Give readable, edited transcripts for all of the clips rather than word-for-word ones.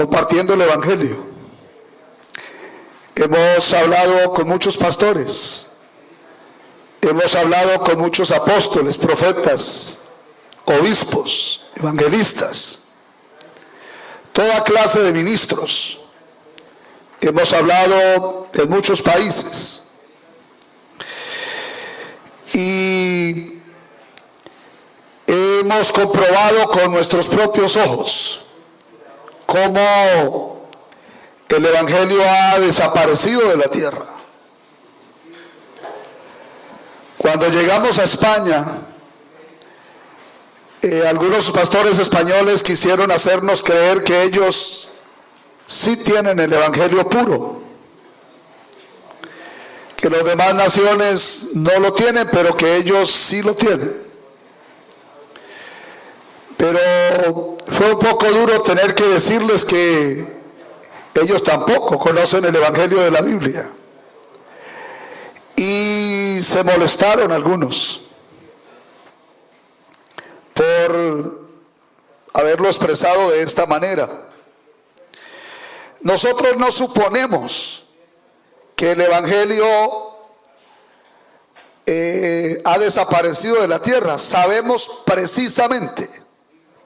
compartiendo el Evangelio. Hemos hablado con muchos pastores, hemos hablado con muchos apóstoles, profetas, obispos, evangelistas, toda clase de ministros. Hemos hablado en muchos países y hemos comprobado con nuestros propios ojos cómo el Evangelio ha desaparecido de la tierra. Cuando llegamos a España, algunos pastores españoles quisieron hacernos creer que ellos sí tienen el Evangelio puro, que las demás naciones no lo tienen, pero que ellos sí lo tienen. Pero fue un poco duro tener que decirles que ellos tampoco conocen el Evangelio de la Biblia. Y se molestaron algunos por haberlo expresado de esta manera. Nosotros no suponemos que el Evangelio ha desaparecido de la tierra. Sabemos precisamente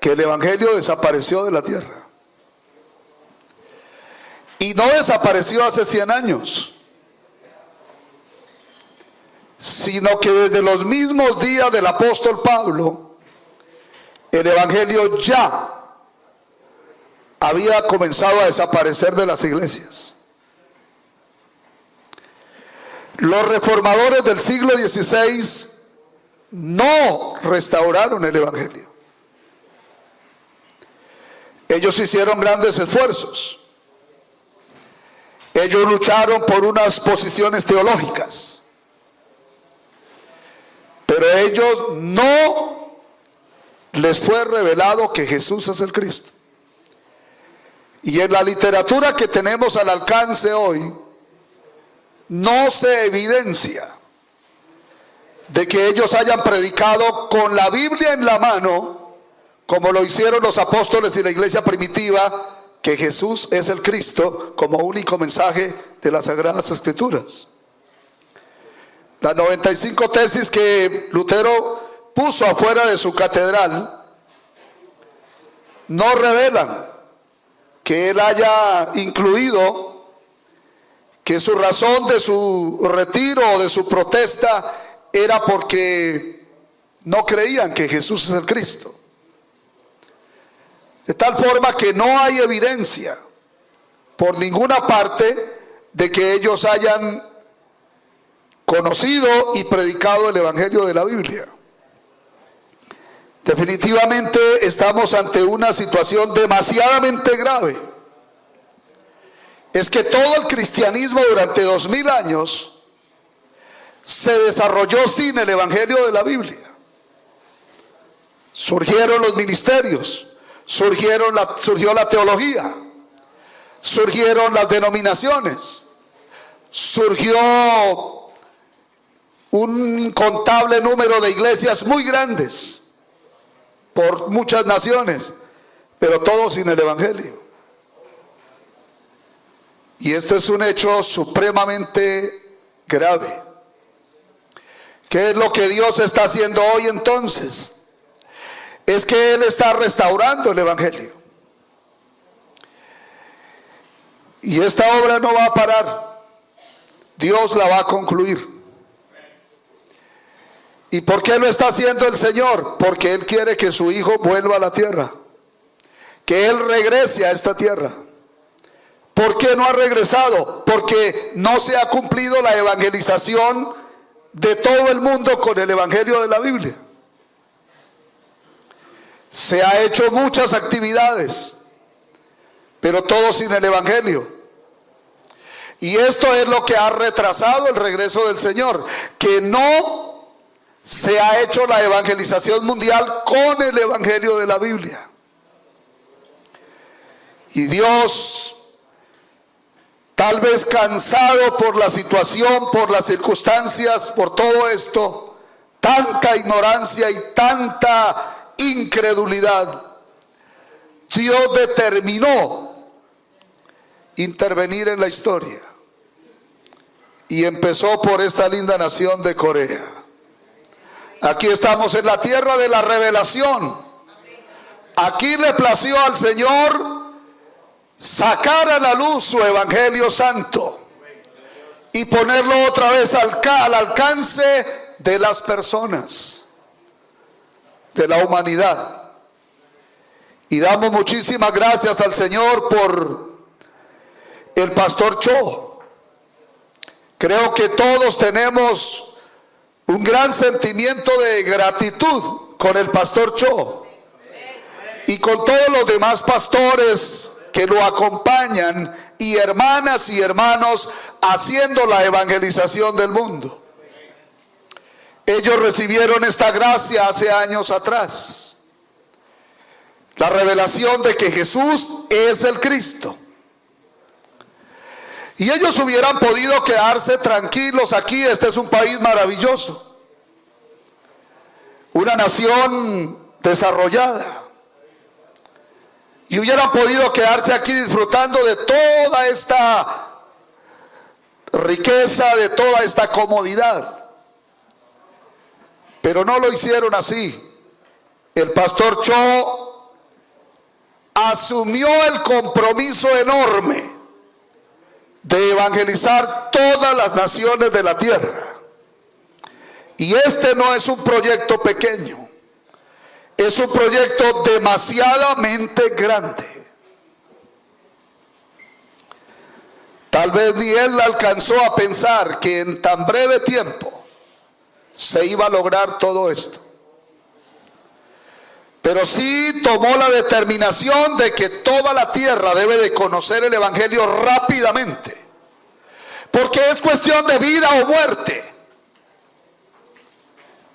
que el Evangelio desapareció de la tierra. Y no desapareció hace 100 años, sino que desde los mismos días del apóstol Pablo, el Evangelio ya había comenzado a desaparecer de las iglesias. Los reformadores del siglo XVI no restauraron el Evangelio. Ellos hicieron grandes esfuerzos. Ellos lucharon por unas posiciones teológicas, pero a ellos no les fue revelado que Jesús es el Cristo. Y en la literatura que tenemos al alcance hoy, no se evidencia de que ellos hayan predicado con la Biblia en la mano, como lo hicieron los apóstoles y la iglesia primitiva, que Jesús es el Cristo como único mensaje de las Sagradas Escrituras. Las 95 tesis que Lutero puso afuera de su catedral no revelan que él haya incluido que su razón de su retiro o de su protesta era porque no creían que Jesús es el Cristo. De tal forma que no hay evidencia por ninguna parte de que ellos hayan conocido y predicado el Evangelio de la Biblia. Definitivamente estamos ante una situación demasiadamente grave. Es que todo el cristianismo durante 2000 años se desarrolló sin el Evangelio de la Biblia. Surgieron los ministerios, surgió la teología, surgieron las denominaciones, surgió un incontable número de iglesias muy grandes por muchas naciones, pero todos sin el Evangelio. Y esto es un hecho supremamente grave. ¿Qué es lo que Dios está haciendo hoy entonces? Es que Él está restaurando el Evangelio. Y esta obra no va a parar. Dios la va a concluir. ¿Y por qué lo está haciendo el Señor? Porque Él quiere que su Hijo vuelva a la tierra, que Él regrese a esta tierra. ¿Por qué no ha regresado? Porque no se ha cumplido la evangelización de todo el mundo con el Evangelio de la Biblia. Se ha hecho muchas actividades, pero todo sin el Evangelio. Y esto es lo que ha retrasado el regreso del Señor, que no se ha hecho la evangelización mundial con el Evangelio de la Biblia. Y Dios, tal vez cansado por la situación, por las circunstancias, por todo esto, tanta ignorancia y tanta incredulidad, Dios determinó intervenir en la historia. Y empezó por esta linda nación de Corea. Aquí estamos en la tierra de la revelación. Aquí le plació al Señor sacar a la luz su evangelio santo y ponerlo otra vez al alcance de las personas, de la humanidad. Y damos muchísimas gracias al Señor por el pastor Cho. Creo que todos tenemos un gran sentimiento de gratitud con el pastor Cho y con todos los demás pastores que lo acompañan, y hermanas y hermanos haciendo la evangelización del mundo. Ellos recibieron esta gracia hace años atrás, la revelación de que Jesús es el Cristo. Y ellos hubieran podido quedarse tranquilos aquí. Este es un país maravilloso, una nación desarrollada, y hubieran podido quedarse aquí disfrutando de toda esta riqueza, de toda esta comodidad. Pero no lo hicieron así. El pastor Cho asumió el compromiso enorme de evangelizar todas las naciones de la tierra. Y este no es un proyecto pequeño, es un proyecto demasiadamente grande. Tal vez ni él alcanzó a pensar que en tan breve tiempo se iba a lograr todo esto. Pero sí tomó la determinación de que toda la tierra debe de conocer el evangelio rápidamente, porque es cuestión de vida o muerte.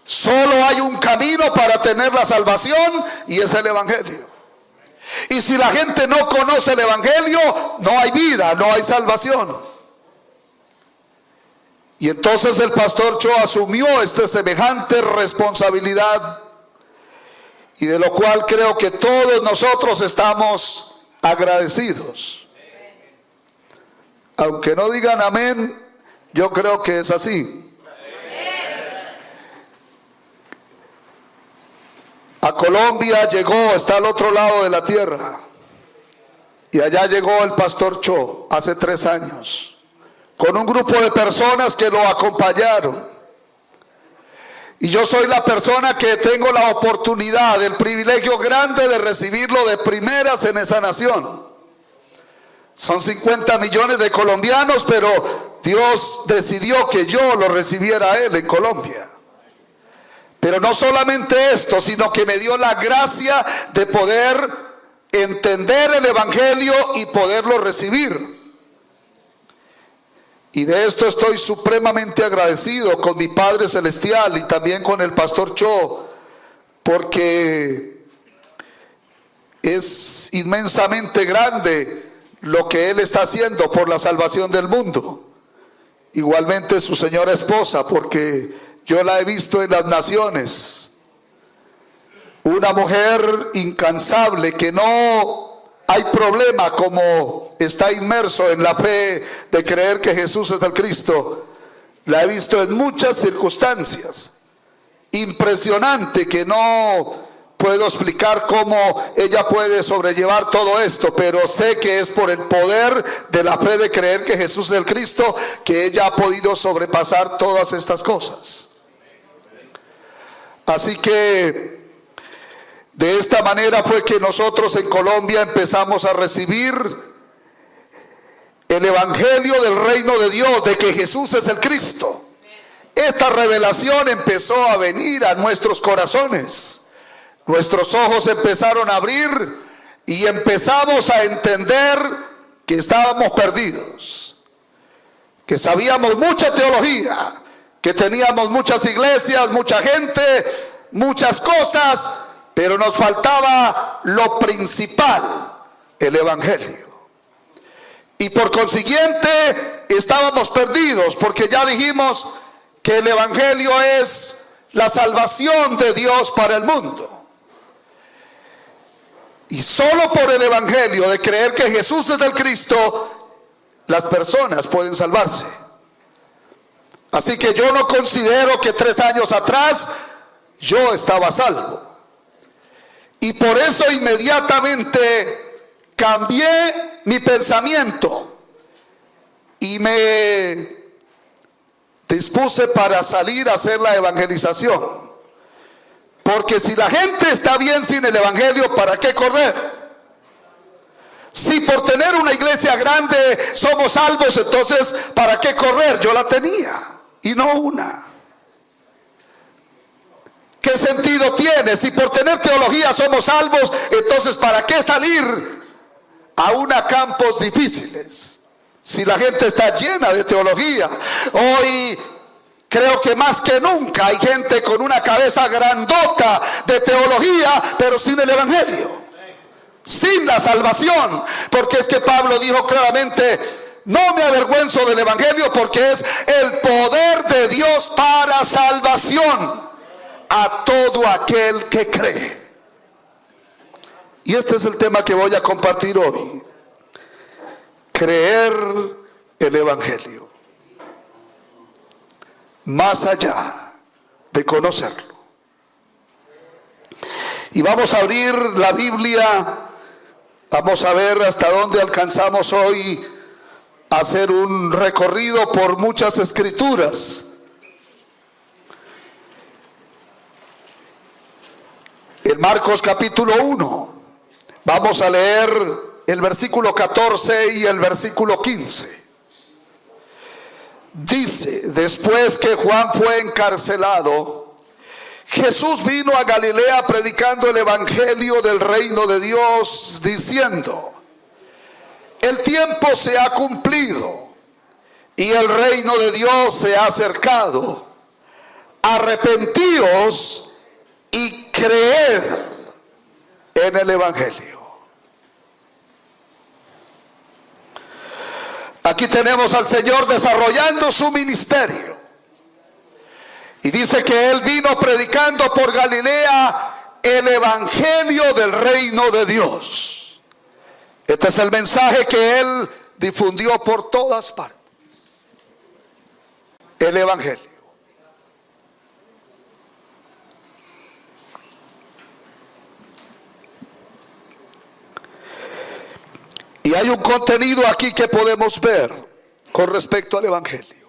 Solo hay un camino para tener la salvación, y es el evangelio. Y si la gente no conoce el evangelio, no hay vida, no hay salvación. Y entonces el pastor Cho asumió esta semejante responsabilidad, y de lo cual creo que todos nosotros estamos agradecidos. Aunque no digan amén, yo creo que es así. A Colombia llegó, está al otro lado de la tierra, y allá llegó el pastor Cho hace 3 años, con un grupo de personas que lo acompañaron. Y yo soy la persona que tengo la oportunidad, el privilegio grande de recibirlo de primeras en esa nación. Son 50 millones de colombianos, pero Dios decidió que yo lo recibiera a él en Colombia. Pero no solamente esto, sino que me dio la gracia de poder entender el evangelio y poderlo recibir. Y de esto estoy supremamente agradecido con mi Padre Celestial y también con el pastor Cho, porque es inmensamente grande lo que él está haciendo por la salvación del mundo. Igualmente su señora esposa, porque yo la he visto en las naciones, una mujer incansable, que no hay problema como está inmerso en la fe de creer que Jesús es el Cristo. La he visto en muchas circunstancias, impresionante, que no puedo explicar cómo ella puede sobrellevar todo esto, pero sé que es por el poder de la fe de creer que Jesús es el Cristo que ella ha podido sobrepasar todas estas cosas. Así que de esta manera fue que nosotros en Colombia empezamos a recibir el evangelio del reino de Dios, de que Jesús es el Cristo. Esta revelación empezó a venir a nuestros corazones. Nuestros ojos empezaron a abrir y empezamos a entender que estábamos perdidos, que sabíamos mucha teología, que teníamos muchas iglesias, mucha gente, muchas cosas, pero nos faltaba lo principal, el evangelio. Y por consiguiente estábamos perdidos, porque ya dijimos que el evangelio es la salvación de Dios para el mundo. Y solo por el evangelio de creer que Jesús es el Cristo, las personas pueden salvarse. Así que yo no considero que 3 años atrás yo estaba a salvo. Y por eso inmediatamente cambié mi pensamiento y me dispuse para salir a hacer la evangelización. Porque si la gente está bien sin el evangelio, ¿para qué correr? Si por tener una iglesia grande somos salvos, entonces ¿para qué correr? Yo la tenía y no una. ¿Qué sentido tiene? Si por tener teología somos salvos, entonces ¿para qué salir a campos difíciles? Si la gente está llena de teología. Hoy creo que más que nunca hay gente con una cabeza grandota de teología, pero sin el evangelio, sin la salvación. Porque es que Pablo dijo claramente: no me avergüenzo del evangelio, porque es el poder de Dios para salvación a todo aquel que cree. Y este es el tema que voy a compartir hoy: creer el evangelio, más allá de conocerlo. Y vamos a abrir la Biblia, vamos a ver hasta dónde alcanzamos hoy a hacer un recorrido por muchas escrituras. En Marcos capítulo 1, vamos a leer el versículo 14 y el versículo 15. Dice: después que Juan fue encarcelado, Jesús vino a Galilea predicando el evangelio del reino de Dios, diciendo: el tiempo se ha cumplido y el reino de Dios se ha acercado. Arrepentíos y creed en el evangelio. Aquí tenemos al Señor desarrollando su ministerio. Y dice que Él vino predicando por Galilea el evangelio del reino de Dios. Este es el mensaje que Él difundió por todas partes. El evangelio. Y hay un contenido aquí que podemos ver con respecto al evangelio.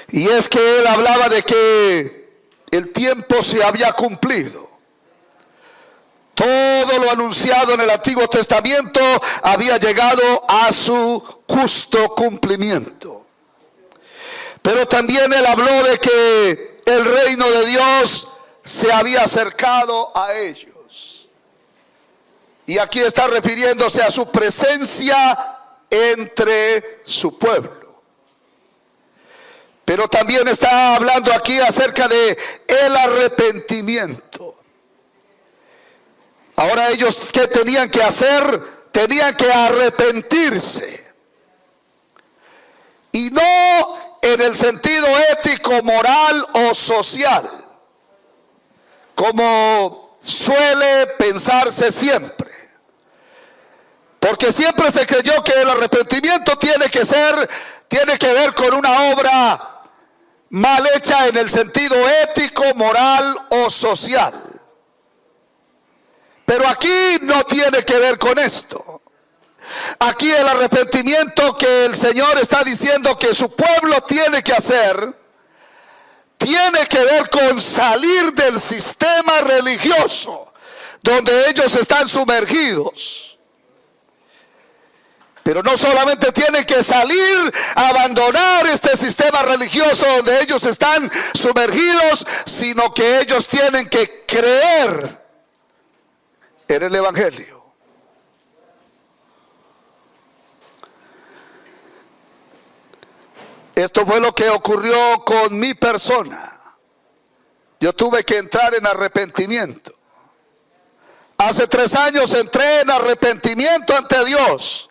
Y es que él hablaba de que el tiempo se había cumplido. Todo lo anunciado en el Antiguo Testamento había llegado a su justo cumplimiento. Pero también él habló de que el reino de Dios se había acercado a ellos. Y aquí está refiriéndose a su presencia entre su pueblo. Pero también está hablando aquí acerca de el arrepentimiento. Ahora ellos, ¿qué tenían que hacer? Tenían que arrepentirse. Y no en el sentido ético, moral o social, como suele pensarse siempre. Porque siempre se creyó que el arrepentimiento tiene que ver con una obra mal hecha en el sentido ético, moral o social. Pero aquí no tiene que ver con esto. Aquí el arrepentimiento que el Señor está diciendo que su pueblo tiene que hacer, tiene que ver con salir del sistema religioso donde ellos están sumergidos. Pero no solamente tienen que salir, abandonar este sistema religioso donde ellos están sumergidos, sino que ellos tienen que creer en el evangelio. Esto fue lo que ocurrió con mi persona. Yo tuve que entrar en arrepentimiento. Hace 3 años entré en arrepentimiento ante Dios.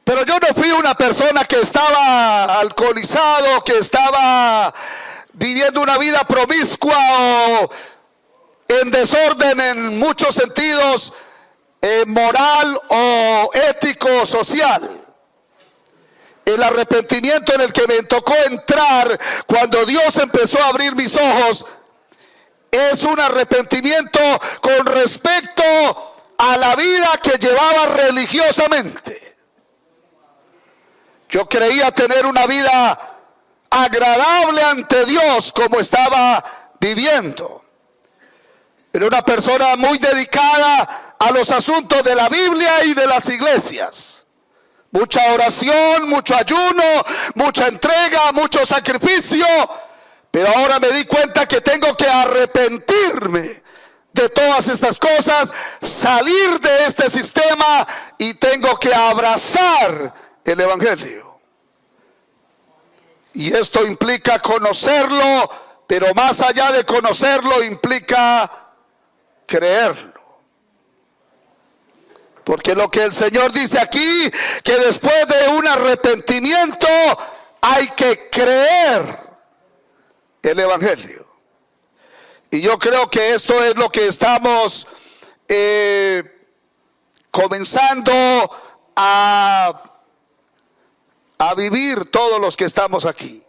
Pero yo no fui una persona que estaba alcoholizado, que estaba viviendo una vida promiscua o en desorden en muchos sentidos, moral o ético social. El arrepentimiento en el que me tocó entrar cuando Dios empezó a abrir mis ojos es un arrepentimiento con respecto a la vida que llevaba religiosamente. Yo creía tener una vida agradable ante Dios como estaba viviendo. Era una persona muy dedicada a los asuntos de la Biblia y de las iglesias. Mucha oración, mucho ayuno, mucha entrega, mucho sacrificio. Pero ahora me di cuenta que tengo que arrepentirme de todas estas cosas, salir de este sistema y tengo que abrazar el Evangelio. Y esto implica conocerlo, pero más allá de conocerlo implica creerlo. Porque lo que el Señor dice aquí, que después de un arrepentimiento hay que creer el Evangelio. Y yo creo que esto es lo que estamos comenzando a vivir todos los que estamos aquí.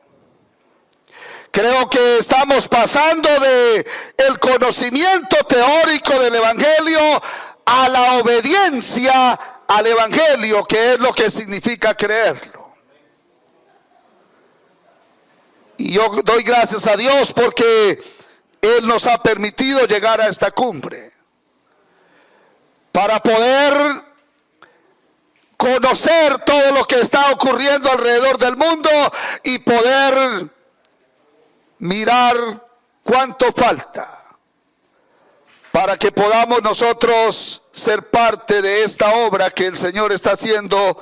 Creo que estamos pasando de el conocimiento teórico del Evangelio a la obediencia al Evangelio, que es lo que significa creerlo. Y yo doy gracias a Dios porque Él nos ha permitido llegar a esta cumbre para poder conocer todo lo que está ocurriendo alrededor del mundo y poder mirar cuánto falta para que podamos nosotros ser parte de esta obra que el Señor está haciendo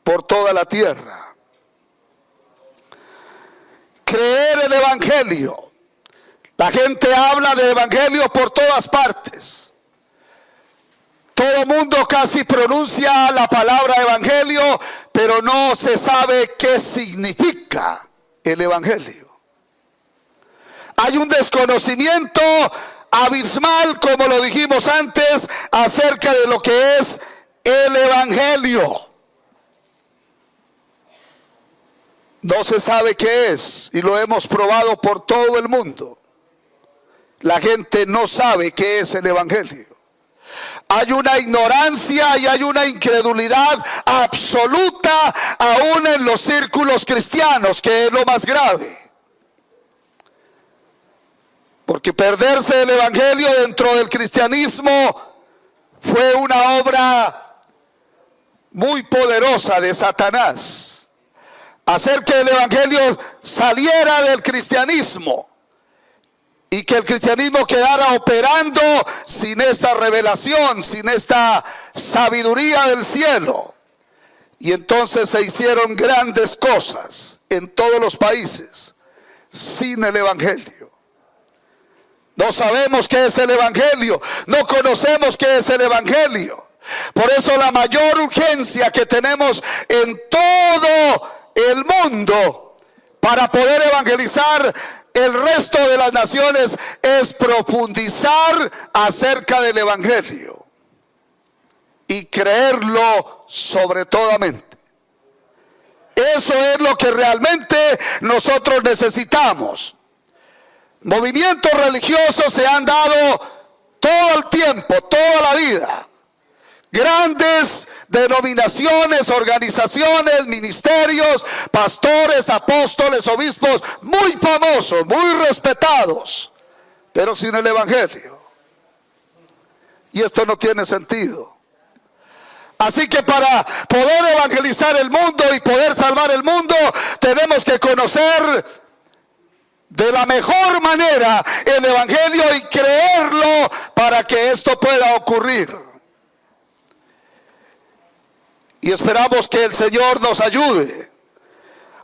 por toda la tierra. Creer el Evangelio. La gente habla de Evangelio por todas partes. Todo mundo casi pronuncia la palabra Evangelio, pero no se sabe qué significa el Evangelio. Hay un desconocimiento abismal, como lo dijimos antes, acerca de lo que es el Evangelio. No se sabe qué es y lo hemos probado por todo el mundo. La gente no sabe qué es el Evangelio. Hay una ignorancia y hay una incredulidad absoluta aún en los círculos cristianos, que es lo más grave. Porque perderse el Evangelio dentro del cristianismo fue una obra muy poderosa de Satanás. Hacer que el Evangelio saliera del cristianismo y que el cristianismo quedara operando sin esta revelación, sin esta sabiduría del cielo. Y entonces se hicieron grandes cosas en todos los países sin el Evangelio. No sabemos qué es el Evangelio, no conocemos qué es el Evangelio. Por eso la mayor urgencia que tenemos en todo el mundo para poder evangelizar el resto de las naciones es profundizar acerca del Evangelio y creerlo sobre todamente. Eso es lo que realmente nosotros necesitamos. Movimientos religiosos se han dado todo el tiempo, toda la vida. Grandes denominaciones, organizaciones, ministerios, pastores, apóstoles, obispos, muy famosos, muy respetados, pero sin el Evangelio. Y esto no tiene sentido. Así que para poder evangelizar el mundo y poder salvar el mundo, tenemos que conocer de la mejor manera el Evangelio y creerlo para que esto pueda ocurrir. Y esperamos que el Señor nos ayude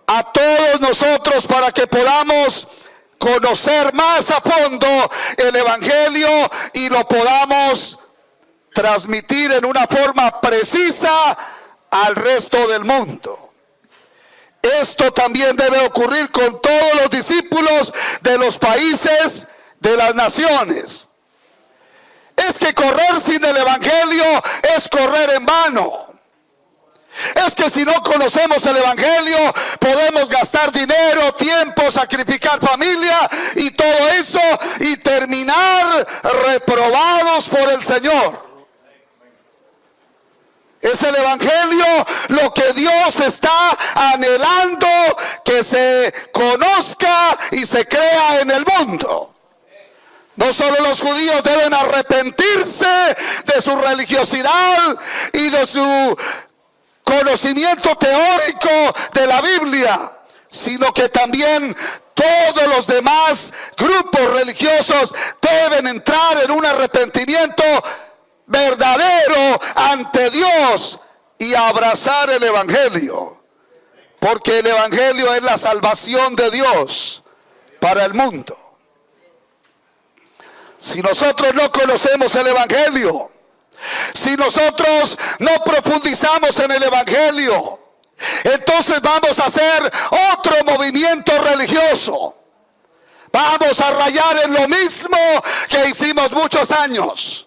a todos nosotros para que podamos conocer más a fondo el Evangelio y lo podamos transmitir en una forma precisa al resto del mundo. Esto también debe ocurrir con todos los discípulos de los países, de las naciones. es que correr sin el evangelio es correr en vano. Es que si no conocemos el evangelio, podemos gastar dinero, tiempo, sacrificar familia y todo eso y terminar reprobados por el Señor. Es el evangelio lo que Dios está anhelando que se conozca y se crea en el mundo. No solo los judíos deben arrepentirse de su religiosidad y de su conocimiento teórico de la Biblia, sino que también todos los demás grupos religiosos deben entrar en un arrepentimiento verdadero ante Dios y abrazar el evangelio, porque el evangelio es la salvación de Dios para el mundo. Si nosotros no conocemos el evangelio, si nosotros no profundizamos en el evangelio, entonces vamos a hacer otro movimiento religioso. Vamos a rayar en lo mismo que hicimos muchos años.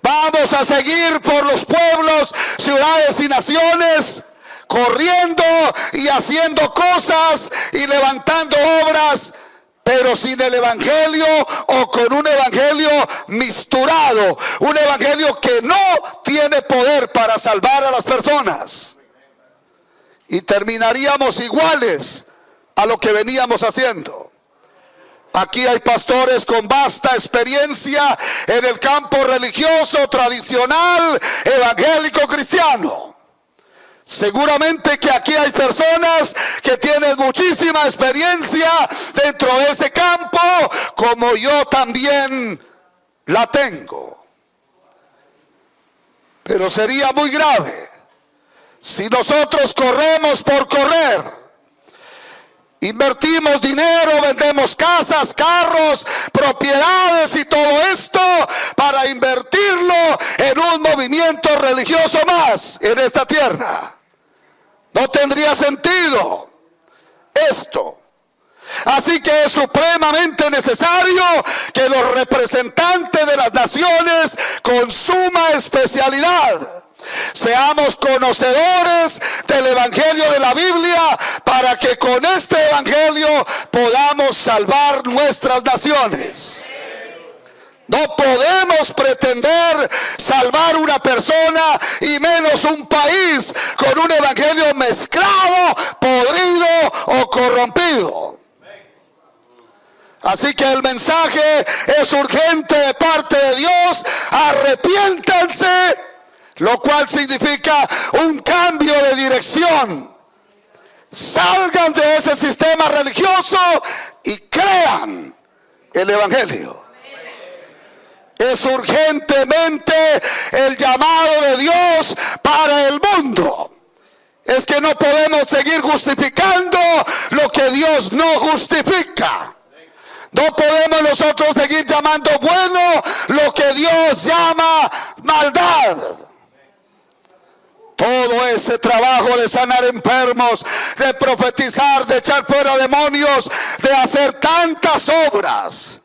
Vamos a seguir por los pueblos, ciudades y naciones, corriendo y haciendo cosas y levantando obras, pero sin el evangelio, o con un evangelio misturado, un evangelio que no tiene poder para salvar a las personas. Y terminaríamos iguales a lo que veníamos haciendo. Aquí hay pastores con vasta experiencia en el campo religioso, tradicional, evangélico, cristiano. Seguramente que aquí hay personas que tienen muchísima experiencia dentro de ese campo, como yo también la tengo. Pero sería muy grave si nosotros corremos por correr, invertimos dinero, vendemos casas, carros, propiedades y todo esto para invertirlo en un movimiento religioso más en esta tierra. No tendría sentido esto. Así que es supremamente necesario que los representantes de las naciones con suma especialidad seamos conocedores del evangelio de la Biblia, para que con este evangelio podamos salvar nuestras naciones. No podemos pretender salvar una persona y menos un país con un evangelio mezclado, podrido o corrompido. Así que el mensaje es urgente de parte de Dios: arrepiéntanse, lo cual significa un cambio de dirección. Salgan de ese sistema religioso y crean el evangelio. Es urgentemente el llamado de Dios para el mundo. Es que no podemos seguir justificando lo que Dios no justifica. No podemos nosotros seguir llamando bueno lo que Dios llama maldad. Todo ese trabajo de sanar enfermos, de profetizar, de echar fuera demonios, de hacer tantas obras,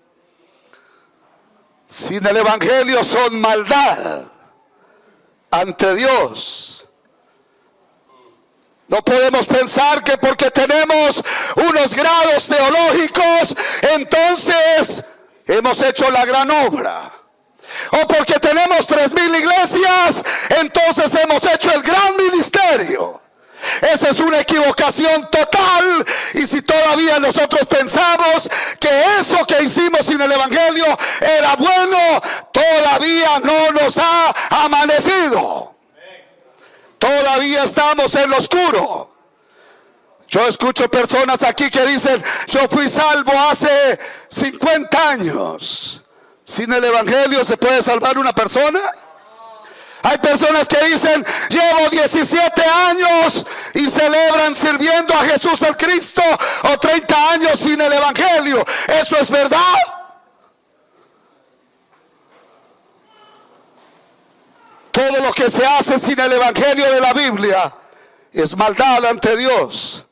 sin el evangelio son maldad ante Dios. No podemos pensar que porque tenemos unos grados teológicos, entonces hemos hecho la gran obra. O porque tenemos 3,000 iglesias, entonces hemos hecho el gran ministerio. Esa es una equivocación total. Y si todavía nosotros pensamos que eso que hicimos sin el evangelio era bueno, todavía no nos ha amanecido. Todavía estamos en lo oscuro. Yo escucho personas aquí que dicen: yo fui salvo hace 50 años. ¿Sin el evangelio se puede salvar una persona? Hay personas que dicen: llevo 17 años y celebran sirviendo a Jesús el Cristo, o 30 años sin el evangelio. ¿Eso es verdad? Todo lo que se hace sin el evangelio de la Biblia es maldad ante Dios.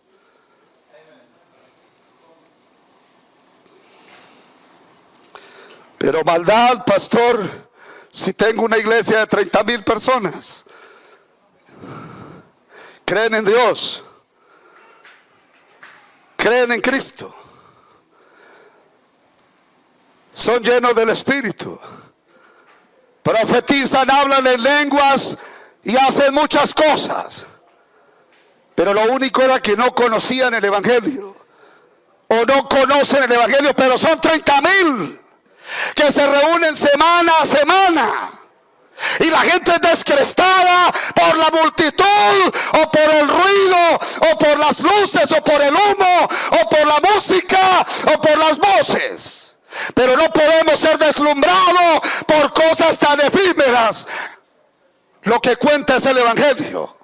Pero maldad, pastor, Si tengo una iglesia de 30,000 personas, creen en Dios, creen en Cristo, son llenos del Espíritu, profetizan, hablan en lenguas y hacen muchas cosas, pero lo único era que no conocían el Evangelio, o no conocen el Evangelio, pero son 30,000 que se reúnen semana a semana, y la gente es descrestada por la multitud, o por el ruido, o por las luces, o por el humo, o por la música, o por las voces. Pero no podemos ser deslumbrados por cosas tan efímeras. Lo que cuenta es el Evangelio.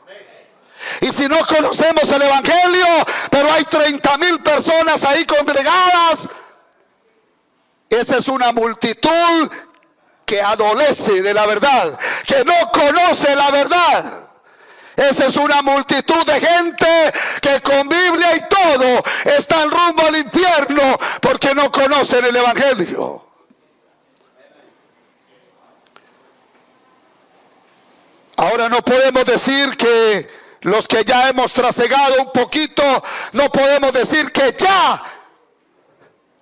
Y si no conocemos el Evangelio, pero hay 30,000 personas ahí congregadas, esa es una multitud que adolece de la verdad, que no conoce la verdad. Esa es una multitud de gente que con Biblia y todo están rumbo al infierno porque no conocen el Evangelio. Ahora no podemos decir que los que ya hemos trasegado un poquito, no podemos decir que ya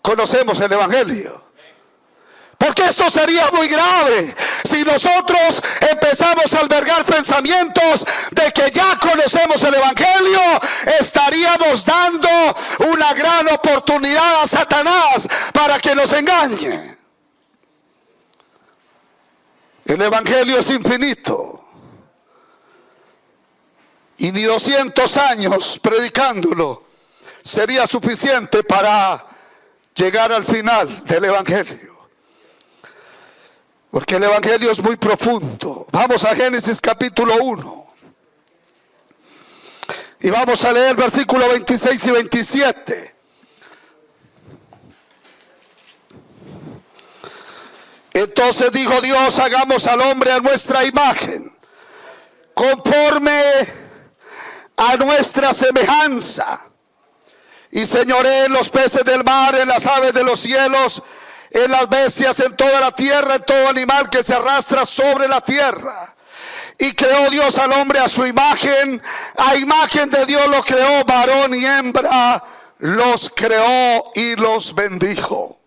conocemos el Evangelio. Porque esto sería muy grave si nosotros empezamos a albergar pensamientos de que ya conocemos el Evangelio. Estaríamos dando una gran oportunidad a Satanás para que nos engañe. El Evangelio es infinito, y ni 200 años predicándolo sería suficiente para llegar al final del Evangelio. Porque el Evangelio es muy profundo. Vamos a Génesis capítulo 1. Y vamos a leer versículos 26 y 27. Entonces dijo Dios: hagamos al hombre a nuestra imagen, conforme a nuestra semejanza, y señoree en los peces del mar, en las aves de los cielos, en las bestias, en toda la tierra, en todo animal que se arrastra sobre la tierra. Y creó Dios al hombre a su imagen, a imagen de Dios lo creó, varón y hembra los creó y los bendijo.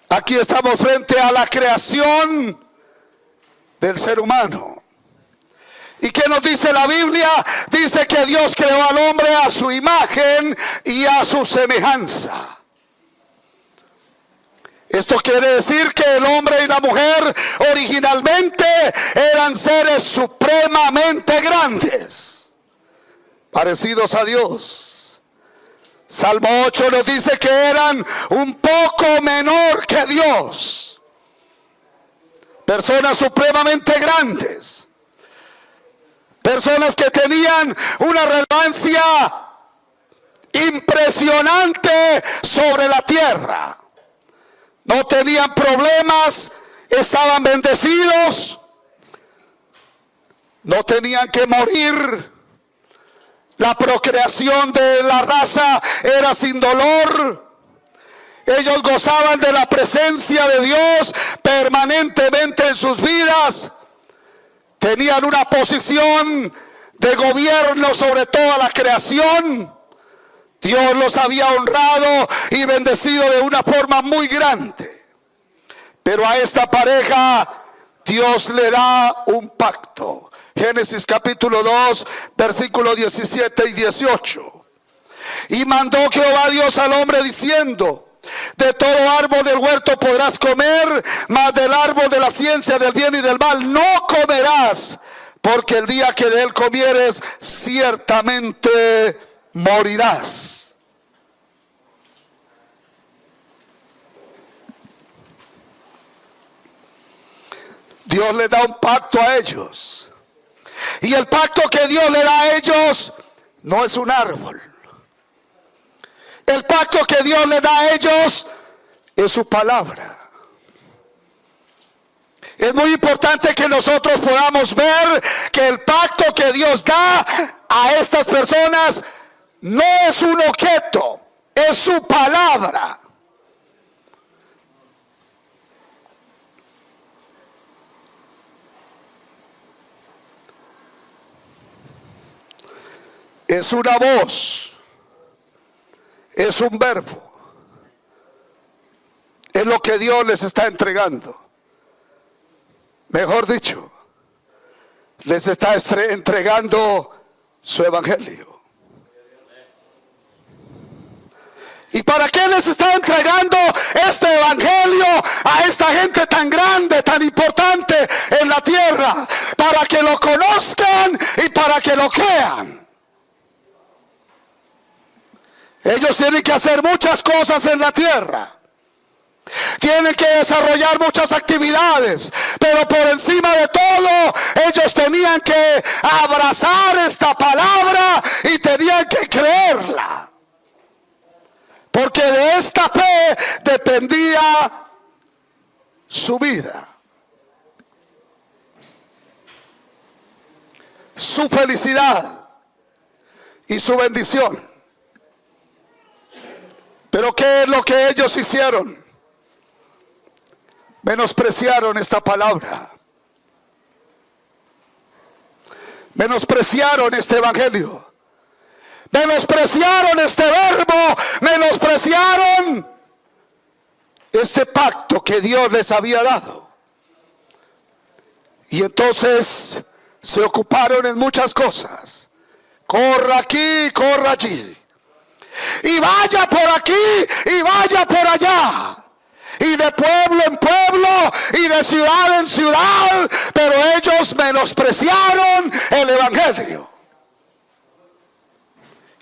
Aquí estamos frente a la creación del ser humano. ¿Y qué nos dice la Biblia? Dice que Dios creó al hombre a su imagen y a su semejanza. Esto quiere decir que el hombre y la mujer originalmente eran seres supremamente grandes, parecidos a Dios. Salmo 8 nos dice que eran un poco menor que Dios. Personas supremamente grandes. Personas que tenían una relevancia impresionante sobre la tierra. No tenían problemas, estaban bendecidos, no tenían que morir. La procreación de la raza era sin dolor. Ellos gozaban de la presencia de Dios permanentemente en sus vidas. Tenían una posición de gobierno sobre toda la creación. Dios los había honrado y bendecido de una forma muy grande. Pero a esta pareja Dios le da un pacto. Génesis capítulo 2, versículos 17 y 18. Y mandó Jehová Dios al hombre diciendo: de todo árbol del huerto podrás comer, mas del árbol de la ciencia del bien y del mal no comerás, porque el día que de él comieres ciertamente morirás. Dios le da un pacto a ellos, y el pacto que Dios le da a ellos no es un árbol. El pacto que Dios le da a ellos es su palabra. Es muy importante que nosotros podamos ver que el pacto que Dios da a estas personas no es un objeto, es su palabra. es una voz, es un verbo, es lo que Dios les está entregando. Mejor dicho, les está entregando su evangelio. ¿Y para qué les está entregando este evangelio a esta gente tan grande, tan importante en la tierra? Para que lo conozcan y para que lo crean. Ellos tienen que hacer muchas cosas en la tierra. Tienen que desarrollar muchas actividades, pero por encima de todo ellos tenían que abrazar esta palabra y tenían que creerla. Porque de esta fe dependía su vida, su felicidad y su bendición. Pero ¿qué es lo que ellos hicieron? Menospreciaron esta palabra. Menospreciaron este evangelio. Menospreciaron este verbo, menospreciaron este pacto que Dios les había dado. Y entonces se ocuparon en muchas cosas. Corra aquí, corra allí. Y vaya por aquí y vaya por allá. Y de pueblo en pueblo y de ciudad en ciudad. Pero ellos menospreciaron el evangelio.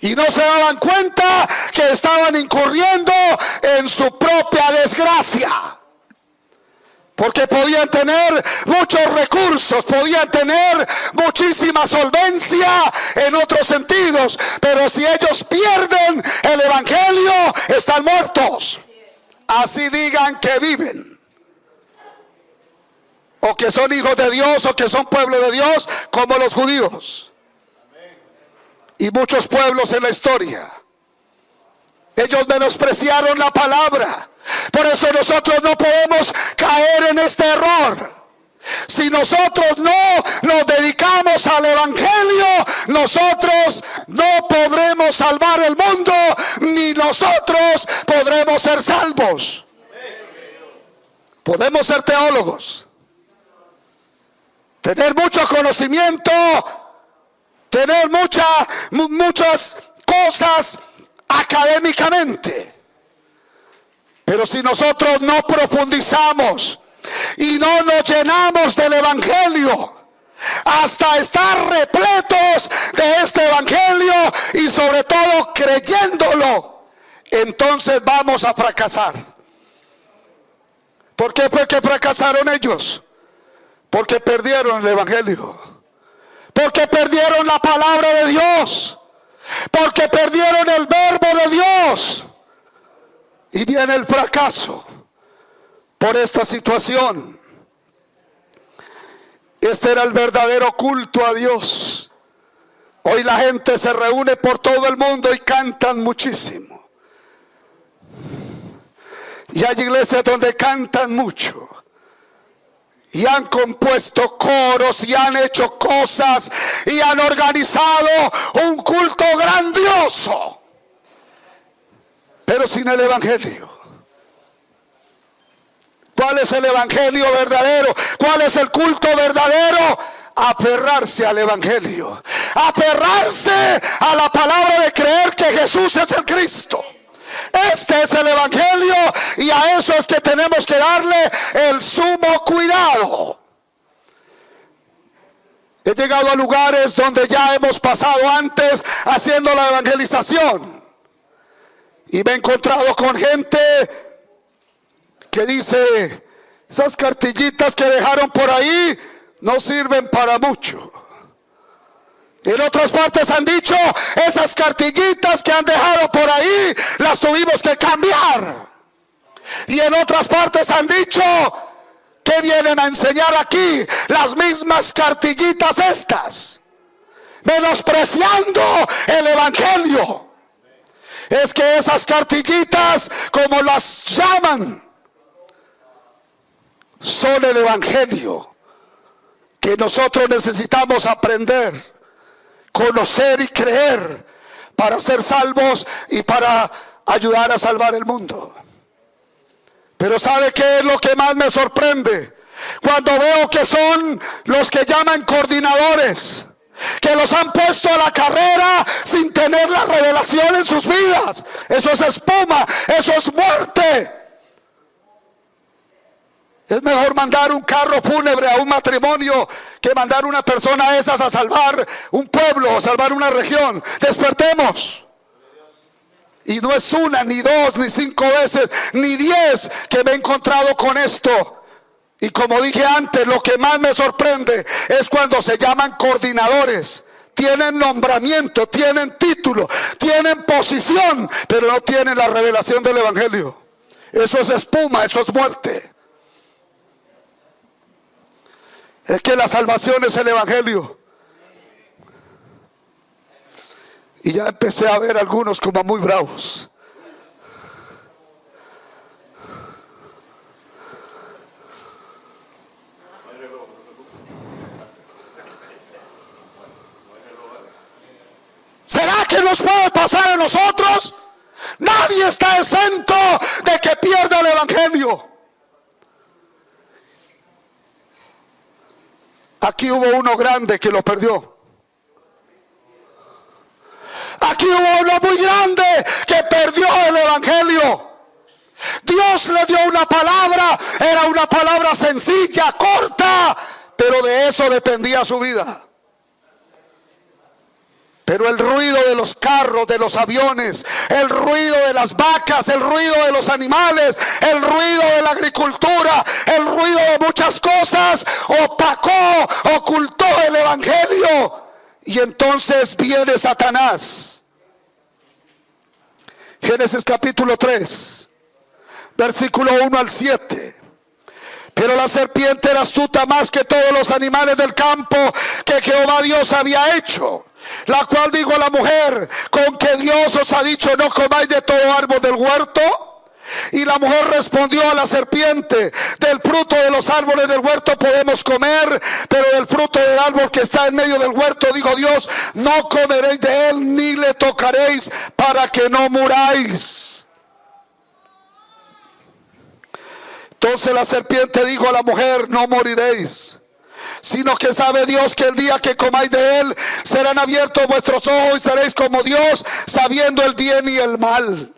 Y no se daban cuenta que estaban incurriendo en su propia desgracia. Porque podían tener muchos recursos, podían tener muchísima solvencia en otros sentidos. Pero si ellos pierden el evangelio, están muertos. Así digan que viven. O que son hijos de Dios o que son pueblo de Dios, como los judíos. Y muchos pueblos en la historia. Ellos menospreciaron la palabra. Por eso nosotros no podemos caer en este error. Si nosotros no nos dedicamos al evangelio, nosotros no podremos salvar el mundo, ni nosotros podremos ser salvos. Podemos ser teólogos, tener mucho conocimiento, tener muchas cosas académicamente, pero si nosotros no profundizamos y no nos llenamos del evangelio hasta estar repletos de este evangelio y sobre todo creyéndolo, entonces vamos a fracasar. ¿Por qué fue que fracasaron ellos? Porque perdieron el evangelio. Porque perdieron la palabra de Dios. Porque perdieron el verbo de Dios. Y viene el fracaso por esta situación. Este era el verdadero culto a Dios. Hoy la gente se reúne por todo el mundo y cantan muchísimo. Y hay iglesias donde cantan mucho. Y han compuesto coros y han hecho cosas y han organizado un culto grandioso, pero sin el evangelio. ¿Cuál es el evangelio verdadero? ¿Cuál es el culto verdadero? Aferrarse al evangelio, aferrarse a la palabra de creer que Jesús es el Cristo. Este es el evangelio y a eso es que tenemos que darle el sumo cuidado. He llegado a lugares donde ya hemos pasado antes haciendo la evangelización y me he encontrado con gente que dice: esas cartillitas que dejaron por ahí no sirven para mucho. En otras partes han dicho: esas cartillitas que han dejado por ahí las tuvimos que cambiar. Y en otras partes han dicho: ¿qué vienen a enseñar aquí? Las mismas cartillitas estas, menospreciando el evangelio. Es que esas cartillitas, como las llaman, son el evangelio que nosotros necesitamos aprender, conocer y creer para ser salvos y para ayudar a salvar el mundo. Pero ¿sabe qué es lo que más me sorprende? Cuando veo que son los que llaman coordinadores, que los han puesto a la carrera sin tener la revelación en sus vidas. Eso es espuma, eso es muerte. Es mejor mandar un carro fúnebre a un matrimonio que mandar una persona de esas a salvar un pueblo, a salvar una región. Despertemos. Y no es una, ni dos, ni 5 veces, ni 10 que me he encontrado con esto. Y como dije antes, lo que más me sorprende es cuando se llaman coordinadores. Tienen nombramiento, tienen título, tienen posición, pero no tienen la revelación del evangelio. Eso es espuma, eso es muerte. Es que la salvación es el evangelio. Y ya empecé a ver algunos como muy bravos. ¿Será que nos puede pasar a nosotros? Nadie está exento de que pierda el evangelio. Aquí hubo uno grande que lo perdió. Aquí hubo uno muy grande que perdió el evangelio. Dios le dio una palabra, era una palabra sencilla, corta, pero de eso dependía su vida. Pero el ruido de los carros, de los aviones, el ruido de las vacas, el ruido de los animales, el ruido de la agricultura, el ruido de muchas cosas opacó, ocultó el evangelio. Y entonces viene Satanás. Génesis capítulo 3, versículo 1 al 7. Pero la serpiente era astuta más que todos los animales del campo que Jehová Dios había hecho, la cual dijo a la mujer: ¿con que Dios os ha dicho no comáis de todo árbol del huerto? Y la mujer respondió a la serpiente: del fruto de los árboles del huerto podemos comer, pero del fruto del árbol que está en medio del huerto, dijo Dios, no comeréis de él ni le tocaréis, para que no muráis. Entonces la serpiente dijo a la mujer: no moriréis, sino que sabe Dios que el día que comáis de él serán abiertos vuestros ojos y seréis como Dios, sabiendo el bien y el mal.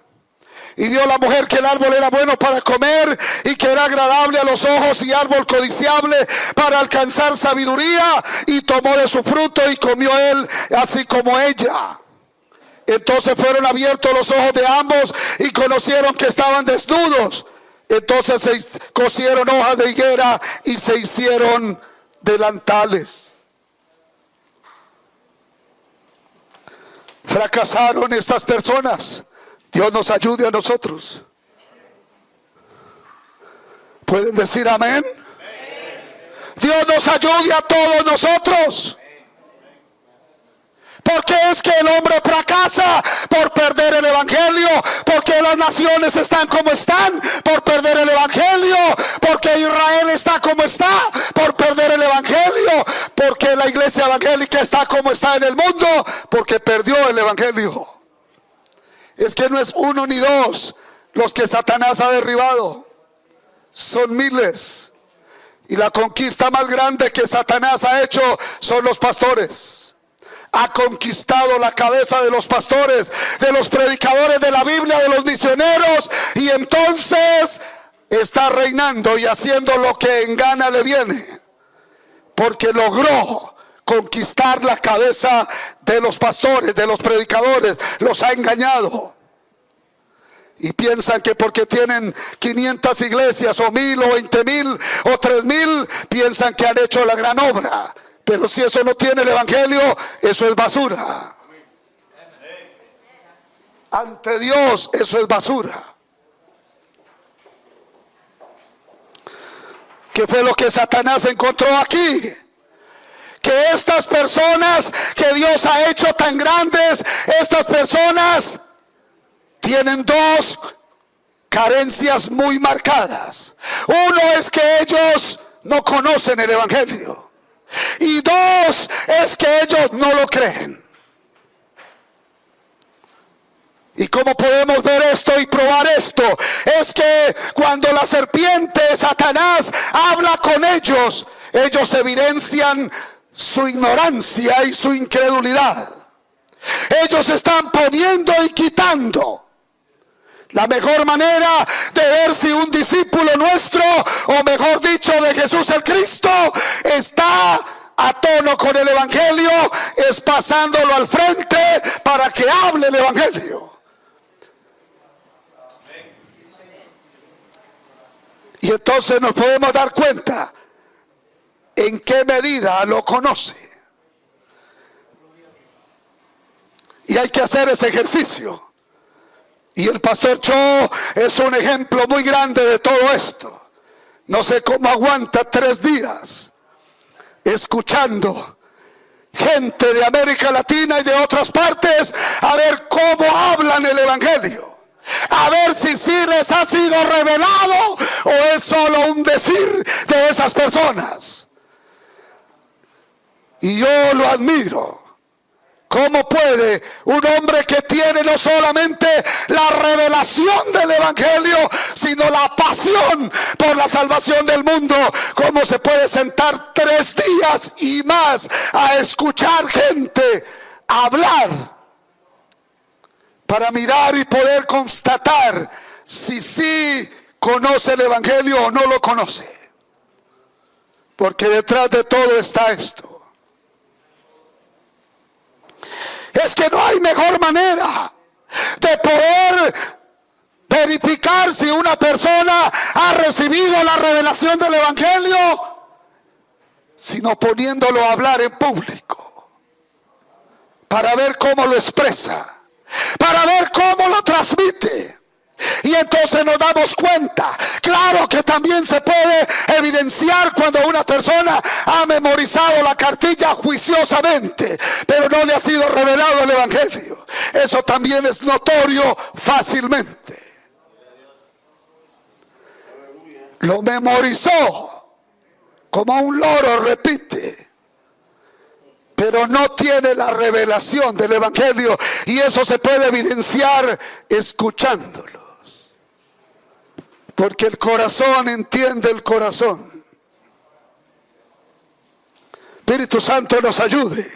Y vio la mujer que el árbol era bueno para comer y que era agradable a los ojos y árbol codiciable para alcanzar sabiduría, y tomó de su fruto y comió él así como ella. Entonces fueron abiertos los ojos de ambos y conocieron que estaban desnudos. Entonces se cosieron hojas de higuera y se hicieron delantales. Fracasaron estas personas. Dios nos ayude a nosotros. ¿Pueden decir amén? Dios nos ayude a todos nosotros. Porque es que el hombre fracasa por perder el evangelio, porque las naciones están como están por perder el evangelio, porque Israel está como está por perder el evangelio, porque la iglesia evangélica está como está en el mundo porque perdió el evangelio. Es que no es uno ni dos los que Satanás ha derribado, son miles. Y la conquista más grande que Satanás ha hecho son los pastores. Ha conquistado la cabeza de los pastores, de los predicadores de la Biblia, de los misioneros, y entonces está reinando y haciendo lo que en gana le viene, porque logró conquistar la cabeza de los pastores, de los predicadores. Los ha engañado y piensan que porque tienen 500 iglesias o 1000 o 20,000 o 3000, piensan que han hecho la gran obra. Pero si eso no tiene el evangelio, eso es basura. Ante Dios eso es basura. ¿Qué fue lo que Satanás encontró aquí? Que estas personas que Dios ha hecho tan grandes, estas personas tienen dos carencias muy marcadas. Uno es que ellos no conocen el evangelio, y dos es que ellos no lo creen. ¿Y cómo podemos ver esto y probar esto? Es que cuando la serpiente, Satanás, habla con ellos, ellos evidencian su ignorancia y su incredulidad. Ellos están poniendo y quitando. La mejor manera de ver si un discípulo nuestro, o mejor dicho de Jesús el Cristo, está a tono con el Evangelio, es pasándolo al frente para que hable el Evangelio. Y entonces nos podemos dar cuenta en qué medida lo conoce. Y hay que hacer ese ejercicio. Y el pastor Cho es un ejemplo muy grande de todo esto. No sé cómo aguanta 3 días escuchando gente de América Latina y de otras partes a ver cómo hablan el Evangelio. A ver si sí les ha sido revelado o es solo un decir de esas personas. Y yo lo admiro. ¿Cómo puede un hombre que tiene no solamente la revelación del Evangelio, sino la pasión por la salvación del mundo, cómo se puede sentar 3 días y más a escuchar gente hablar para mirar y poder constatar si sí conoce el Evangelio o no lo conoce? Porque detrás de todo está esto. Es que no hay mejor manera de poder verificar si una persona ha recibido la revelación del Evangelio, sino poniéndolo a hablar en público, para ver cómo lo expresa, para ver cómo lo transmite. Y entonces nos damos cuenta, claro que también se puede evidenciar cuando una persona ha memorizado la cartilla juiciosamente, pero no le ha sido revelado el Evangelio. Eso también es notorio fácilmente. Lo memorizó, como un loro repite, pero no tiene la revelación del Evangelio, y eso se puede evidenciar escuchándolo. Porque el corazón entiende el corazón. Espíritu Santo nos ayude.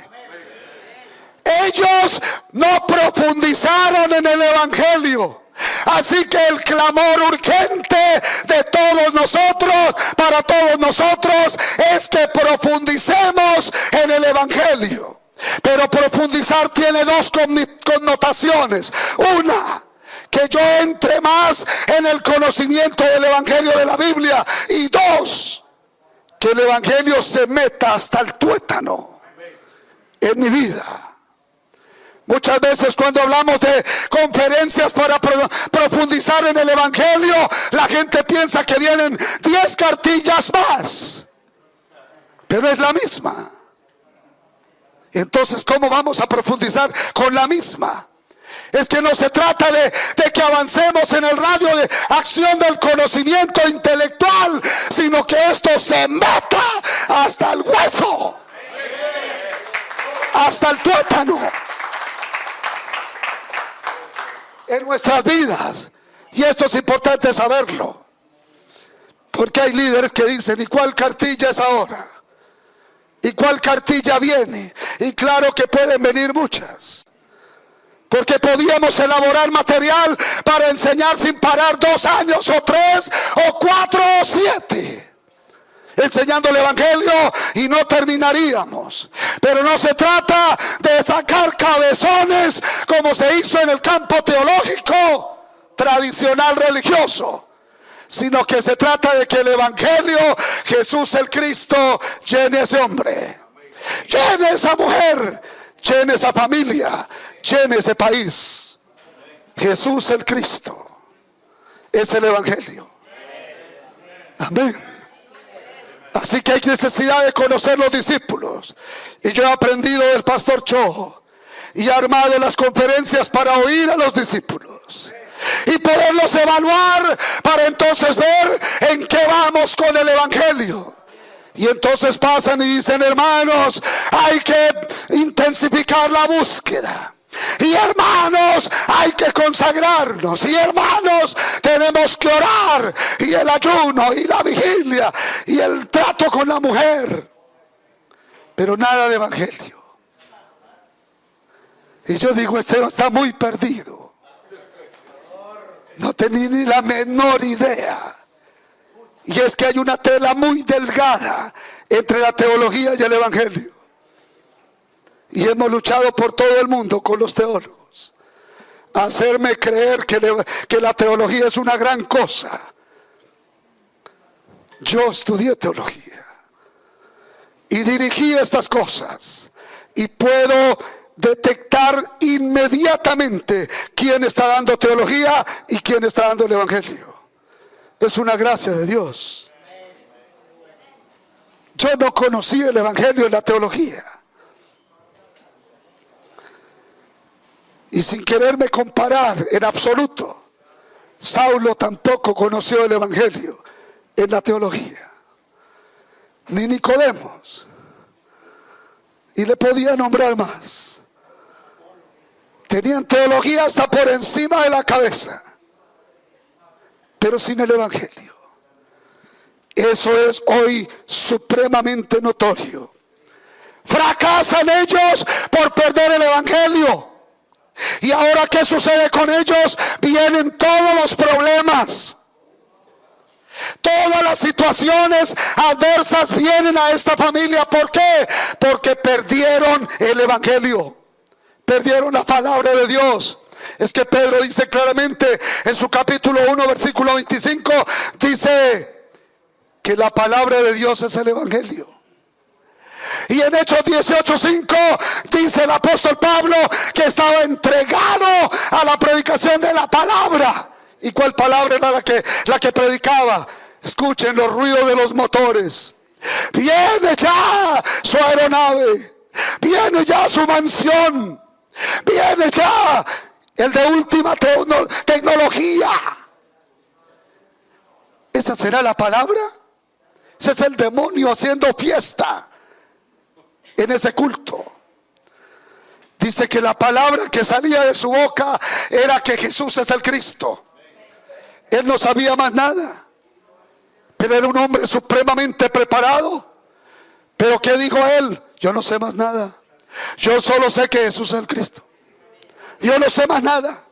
Ellos no profundizaron en el Evangelio. Así que el clamor urgente de todos nosotros, para todos nosotros, es que profundicemos en el Evangelio. Pero profundizar tiene 2 connotaciones. Una, que yo entre más en el conocimiento del Evangelio de la Biblia. Y 2, que el Evangelio se meta hasta el tuétano en mi vida. Muchas veces cuando hablamos de conferencias para profundizar en el Evangelio, la gente piensa que vienen 10 cartillas más, pero es la misma. Entonces, ¿cómo vamos a profundizar con la misma? Es que no se trata de que avancemos en el radio de acción del conocimiento intelectual, sino que esto se meta hasta el hueso, hasta el tuétano, en nuestras vidas. Y esto es importante saberlo, porque hay líderes que dicen: ¿y cuál cartilla es ahora? ¿Y cuál cartilla viene? Y claro que pueden venir muchas, porque podíamos elaborar material para enseñar sin parar 2 años o 3 o 4 o 7 enseñando el Evangelio, y no terminaríamos. Pero no se trata de sacar cabezones como se hizo en el campo teológico tradicional religioso, sino que se trata de que el Evangelio, Jesús el Cristo, llene a ese hombre, llene a esa mujer, llene esa familia, llene ese país. Jesús el Cristo es el Evangelio. Amén. Así que hay necesidad de conocer los discípulos. Y yo he aprendido del pastor Cho y he armado las conferencias para oír a los discípulos y poderlos evaluar, para entonces ver en qué vamos con el Evangelio. Y entonces pasan y dicen: hermanos, hay que intensificar la búsqueda, Y hermanos, hay que consagrarnos. Y hermanos, tenemos que orar. Y el ayuno y la vigilia y el trato con la mujer. Pero nada de evangelio. Y yo digo, este está muy perdido. No tenía ni la menor idea. Y es que hay una tela muy delgada entre la teología y el evangelio. Y hemos luchado por todo el mundo con los teólogos. Hacerme creer que la teología es una gran cosa. Yo estudié teología. Y dirigí estas cosas. Y puedo detectar inmediatamente quién está dando teología y quién está dando el evangelio. Es una gracia de Dios. Yo no conocí el evangelio en la teología. Y sin quererme comparar en absoluto, Saulo tampoco conoció el evangelio en la teología. Ni Nicodemos. Y le podía nombrar más. Tenían teología hasta por encima de la cabeza, pero sin el evangelio. Eso es hoy supremamente notorio. Fracasan ellos por perder el evangelio. Y ahora, ¿qué sucede con ellos? Vienen todos los problemas. Todas las situaciones adversas vienen a esta familia. ¿Por qué? Porque perdieron el evangelio. Perdieron la palabra de Dios. Es que Pedro dice claramente en su capítulo 1 versículo 25, dice que la palabra de Dios es el evangelio. Y en Hechos 18:5 dice el apóstol Pablo que estaba entregado a la predicación de la palabra. ¿Y cuál palabra era la que predicaba? Escuchen los ruidos de los motores. Viene ya su aeronave, viene ya su mansión, viene ya el de última tecnología. ¿Esa será la palabra? Ese es el demonio haciendo fiesta en ese culto. Dice que la palabra que salía de su boca era que Jesús es el Cristo. Él no sabía más nada, pero era un hombre supremamente preparado. Pero ¿qué dijo él? Yo no sé más nada. Yo solo sé que Jesús es el Cristo. Yo no sé más nada.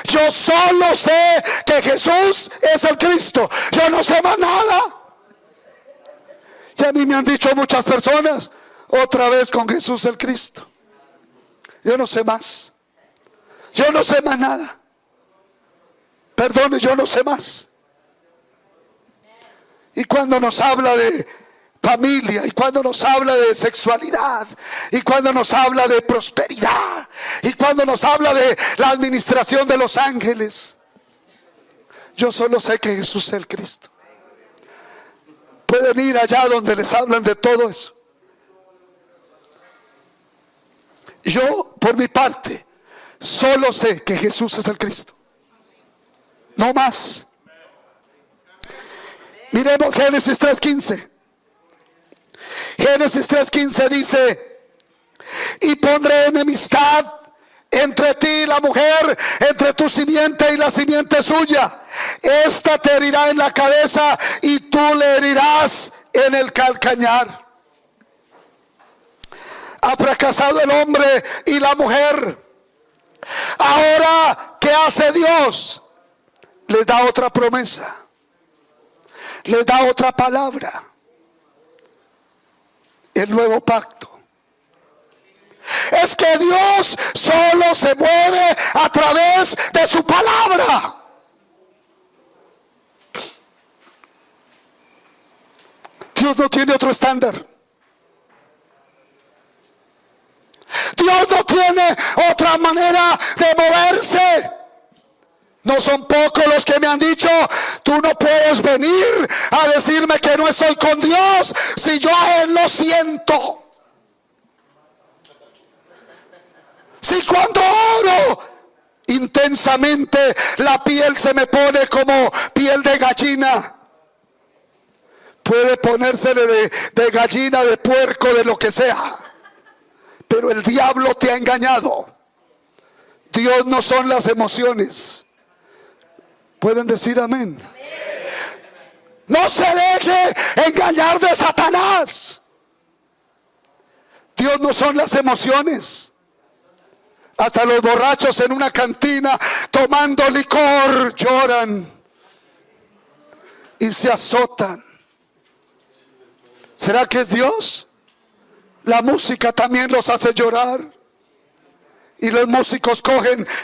Yo solo sé que Jesús es el Cristo. Yo no sé más nada. Y a mí me han dicho muchas personas, otra vez con Jesús el Cristo. Yo no sé más. Yo no sé más nada. Perdone, yo no sé más. Y cuando nos habla de familia, y cuando nos habla de sexualidad, y cuando nos habla de prosperidad, y cuando nos habla de la administración de los ángeles, yo solo sé que Jesús es el Cristo. Pueden ir allá donde les hablan de todo eso. Yo, por mi parte, solo sé que Jesús es el Cristo. No más. Miremos Génesis 3:15. Génesis 3:15 dice: y pondré enemistad entre ti y la mujer, entre tu simiente y la simiente suya. Esta te herirá en la cabeza y tú le herirás en el calcañar. Ha fracasado el hombre y la mujer. Ahora, ¿qué hace Dios? Les da otra promesa. Les da otra palabra. El nuevo pacto. Es que Dios solo se mueve a través de su palabra. Dios no tiene otro estándar. Dios no tiene otra manera de moverse. No son pocos los que me han dicho: tú no puedes venir a decirme que no estoy con Dios si yo a Él lo siento. Si cuando oro intensamente la piel se me pone como piel de gallina. Puede ponérsele de gallina, de puerco, de lo que sea. Pero el diablo te ha engañado. Dios no son las emociones. ¿Pueden decir amén? No se deje engañar de Satanás. Dios no son las emociones. Hasta los borrachos en una cantina tomando licor lloran y se azotan. ¿Será que es Dios? La música también los hace llorar. Y los músicos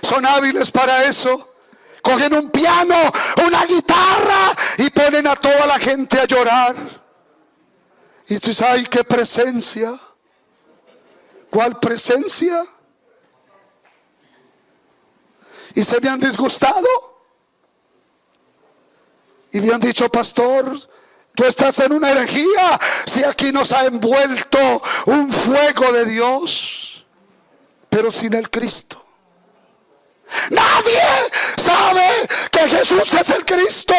son hábiles para eso. Cogen un piano, una guitarra y ponen a toda la gente a llorar. Y dices, ay, qué presencia. ¿Cuál presencia? Y se me han disgustado. Y me han dicho, pastor, tú estás en una herejía. Si aquí nos ha envuelto un fuego de Dios, pero sin el Cristo. Nadie sabe que Jesús es el Cristo.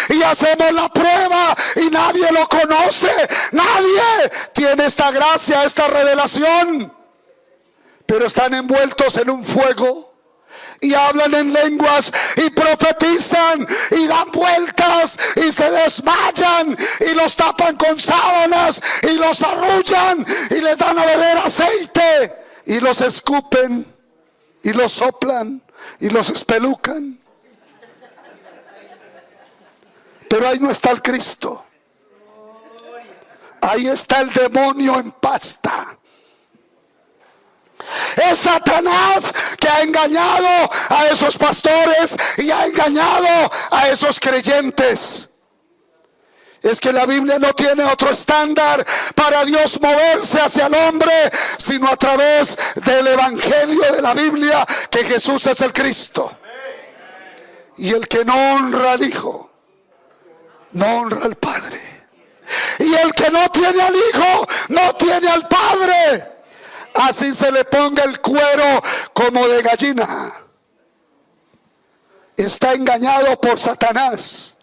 Y hacemos la prueba y nadie lo conoce. Nadie tiene esta gracia, esta revelación. Pero están envueltos en un fuego. Y hablan en lenguas y profetizan y dan vueltas y se desmayan y los tapan con sábanas y los arrullan y les dan a beber aceite y los escupen y los soplan y los espelucan. Pero ahí no está el Cristo. Ahí está el demonio en pasta. Es Satanás que ha engañado a esos pastores y ha engañado a esos creyentes. Es que la Biblia no tiene otro estándar para Dios moverse hacia el hombre, sino a través del evangelio de la Biblia, que Jesús es el Cristo. Y el que no honra al Hijo, no honra al Padre. Y el que no tiene al Hijo, no tiene al Padre. Así se le ponga el cuero como de gallina. Está engañado por Satanás.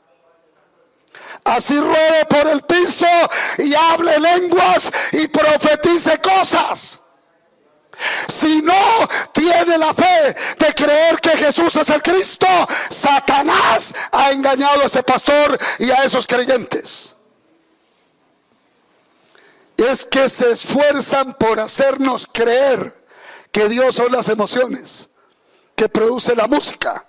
Así ruede por el piso y hable lenguas y profetice cosas. Si no tiene la fe de creer que Jesús es el Cristo, Satanás ha engañado a ese pastor y a esos creyentes. Es que se esfuerzan por hacernos creer que Dios son las emociones, que produce la música,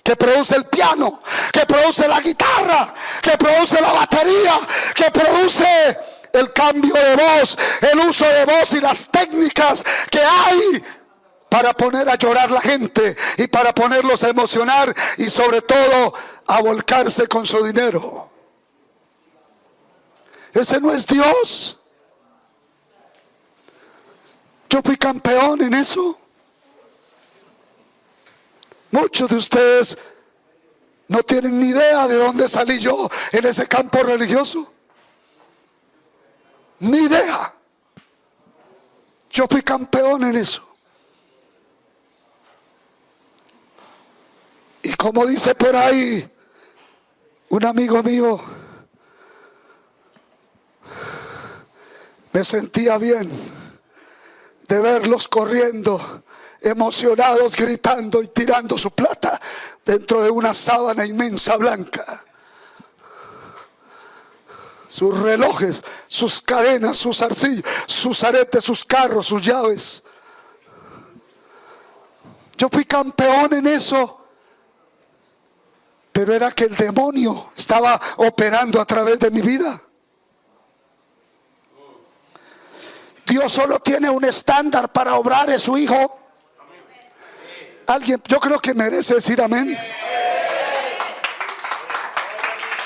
que produce el piano, que produce la guitarra, que produce la batería, que produce el cambio de voz, el uso de voz y las técnicas que hay para poner a llorar la gente y para ponerlos a emocionar y sobre todo a volcarse con su dinero. Ese no es Dios. Yo fui campeón en eso. Muchos de ustedes no tienen ni idea de dónde salí yo en ese campo religioso. Ni idea. Yo fui campeón en eso. Y como dice por ahí un amigo mío, me sentía bien de verlos corriendo, emocionados, gritando y tirando su plata dentro de una sábana inmensa blanca. Sus relojes, sus cadenas, sus arcillos, sus aretes, sus carros, sus llaves. Yo fui campeón en eso, pero era que el demonio estaba operando a través de mi vida. Dios solo tiene un estándar para obrar, es su Hijo. Alguien, yo creo que merece decir amén.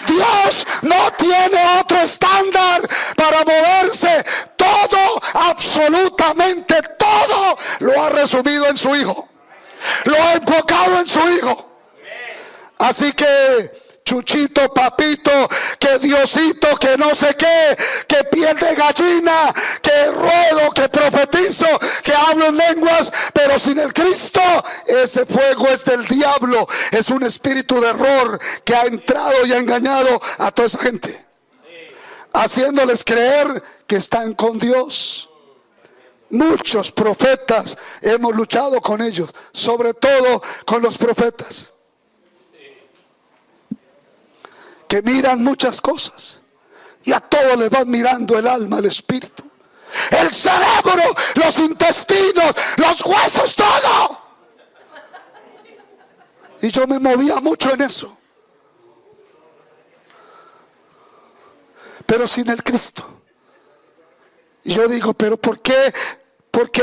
Dios no tiene otro estándar para moverse. Todo, absolutamente todo, lo ha resumido en su Hijo. Lo ha enfocado en su Hijo. Así que Chuchito, papito, que Diosito, que no sé qué, que piel de gallina, que ruedo, que profetizo, que hablo en lenguas, pero sin el Cristo, ese fuego es del diablo. Es un espíritu de error que ha entrado y ha engañado a toda esa gente, haciéndoles creer que están con Dios. Muchos profetas hemos luchado con ellos, sobre todo con los profetas, que miran muchas cosas y a todos les van mirando el alma, el espíritu, el cerebro, los intestinos, los huesos, todo. Y yo me movía mucho en eso, pero sin el Cristo. Y yo digo, pero ¿por qué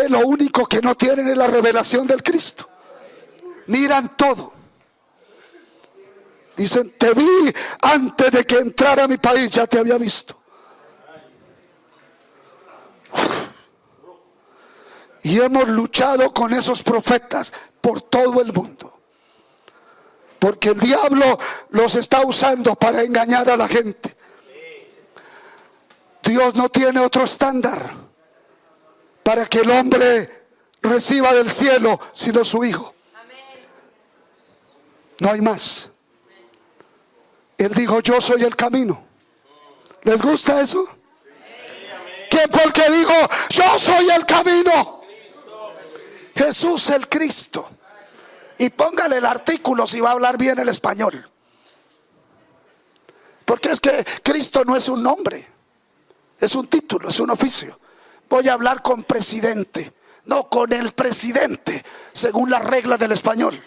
lo único que no tienen es la revelación del Cristo? Miran todo. Dicen, te vi antes de que entrara a mi país, ya te había visto. Y hemos luchado con esos profetas por todo el mundo, porque el diablo los está usando para engañar a la gente. Dios no tiene otro estándar para que el hombre reciba del cielo sino su Hijo. No hay más. Él dijo, yo soy el camino. ¿Les gusta eso? ¿Quién fue el que dijo, yo soy el camino? Jesús el Cristo. Y póngale el artículo si va a hablar bien el español, porque es que Cristo no es un nombre, es un título, es un oficio. Voy a hablar con presidente, no con el presidente, según las reglas del español.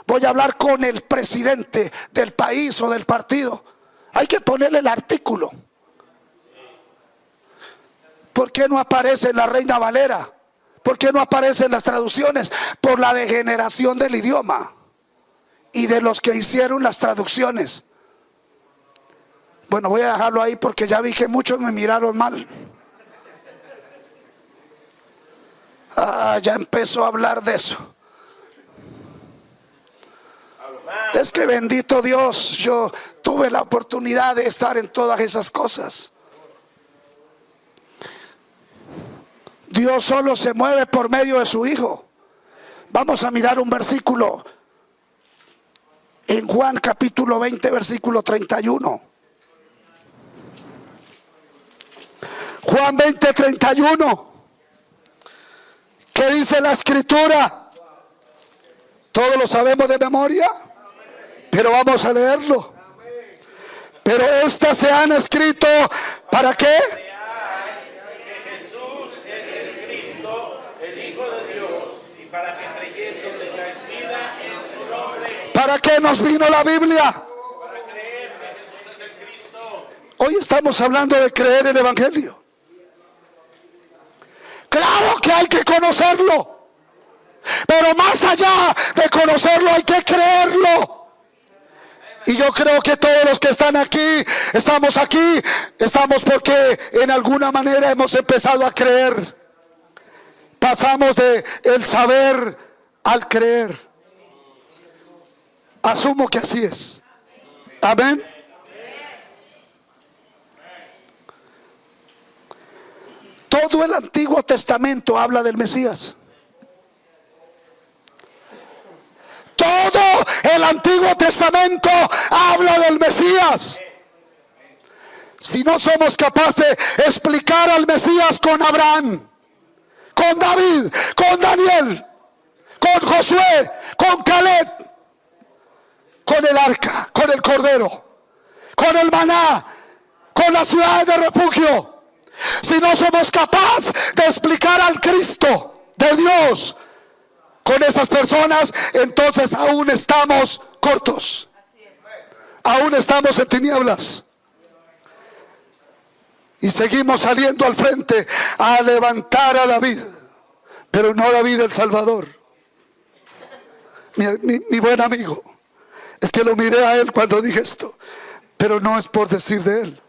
Voy a hablar con el presidente del país o del partido. Hay que ponerle el artículo. ¿Por qué no aparece en la Reina Valera? ¿Por qué no aparece en las traducciones? Por la degeneración del idioma y de los que hicieron las traducciones. Bueno, voy a dejarlo ahí porque ya vi que muchos me miraron mal. Ya empezó a hablar de eso. Es que bendito Dios, yo tuve la oportunidad de estar en todas esas cosas. Dios solo se mueve por medio de su Hijo. Vamos a mirar un versículo en Juan capítulo 20, versículo 31. Juan 20, 31. ¿Qué dice la Escritura? Todos lo sabemos de memoria, pero vamos a leerlo. Pero estas se han escrito, ¿para qué? ¿Para qué nos vino la Biblia? Para creer que Jesús es el Cristo. Hoy estamos hablando de creer el Evangelio. Claro que hay que conocerlo, pero más allá de conocerlo hay que creerlo. Y yo creo que todos los que están aquí, estamos porque en alguna manera hemos empezado a creer. Pasamos de el saber al creer. Asumo que así es. Amén. Todo el Antiguo Testamento habla del Mesías. Todo el Antiguo Testamento habla del Mesías. Si no somos capaces de explicar al Mesías con Abraham, con David, con Daniel, con Josué, con Caleb, con el arca, con el cordero, con el maná, con las ciudades de refugio, si no somos capaces de explicar al Cristo de Dios con esas personas, entonces aún estamos cortos, aún estamos en tinieblas y seguimos saliendo al frente a levantar a David, pero no David el Salvador, mi buen amigo. Es que lo miré a él cuando dije esto, pero no es por decir de él.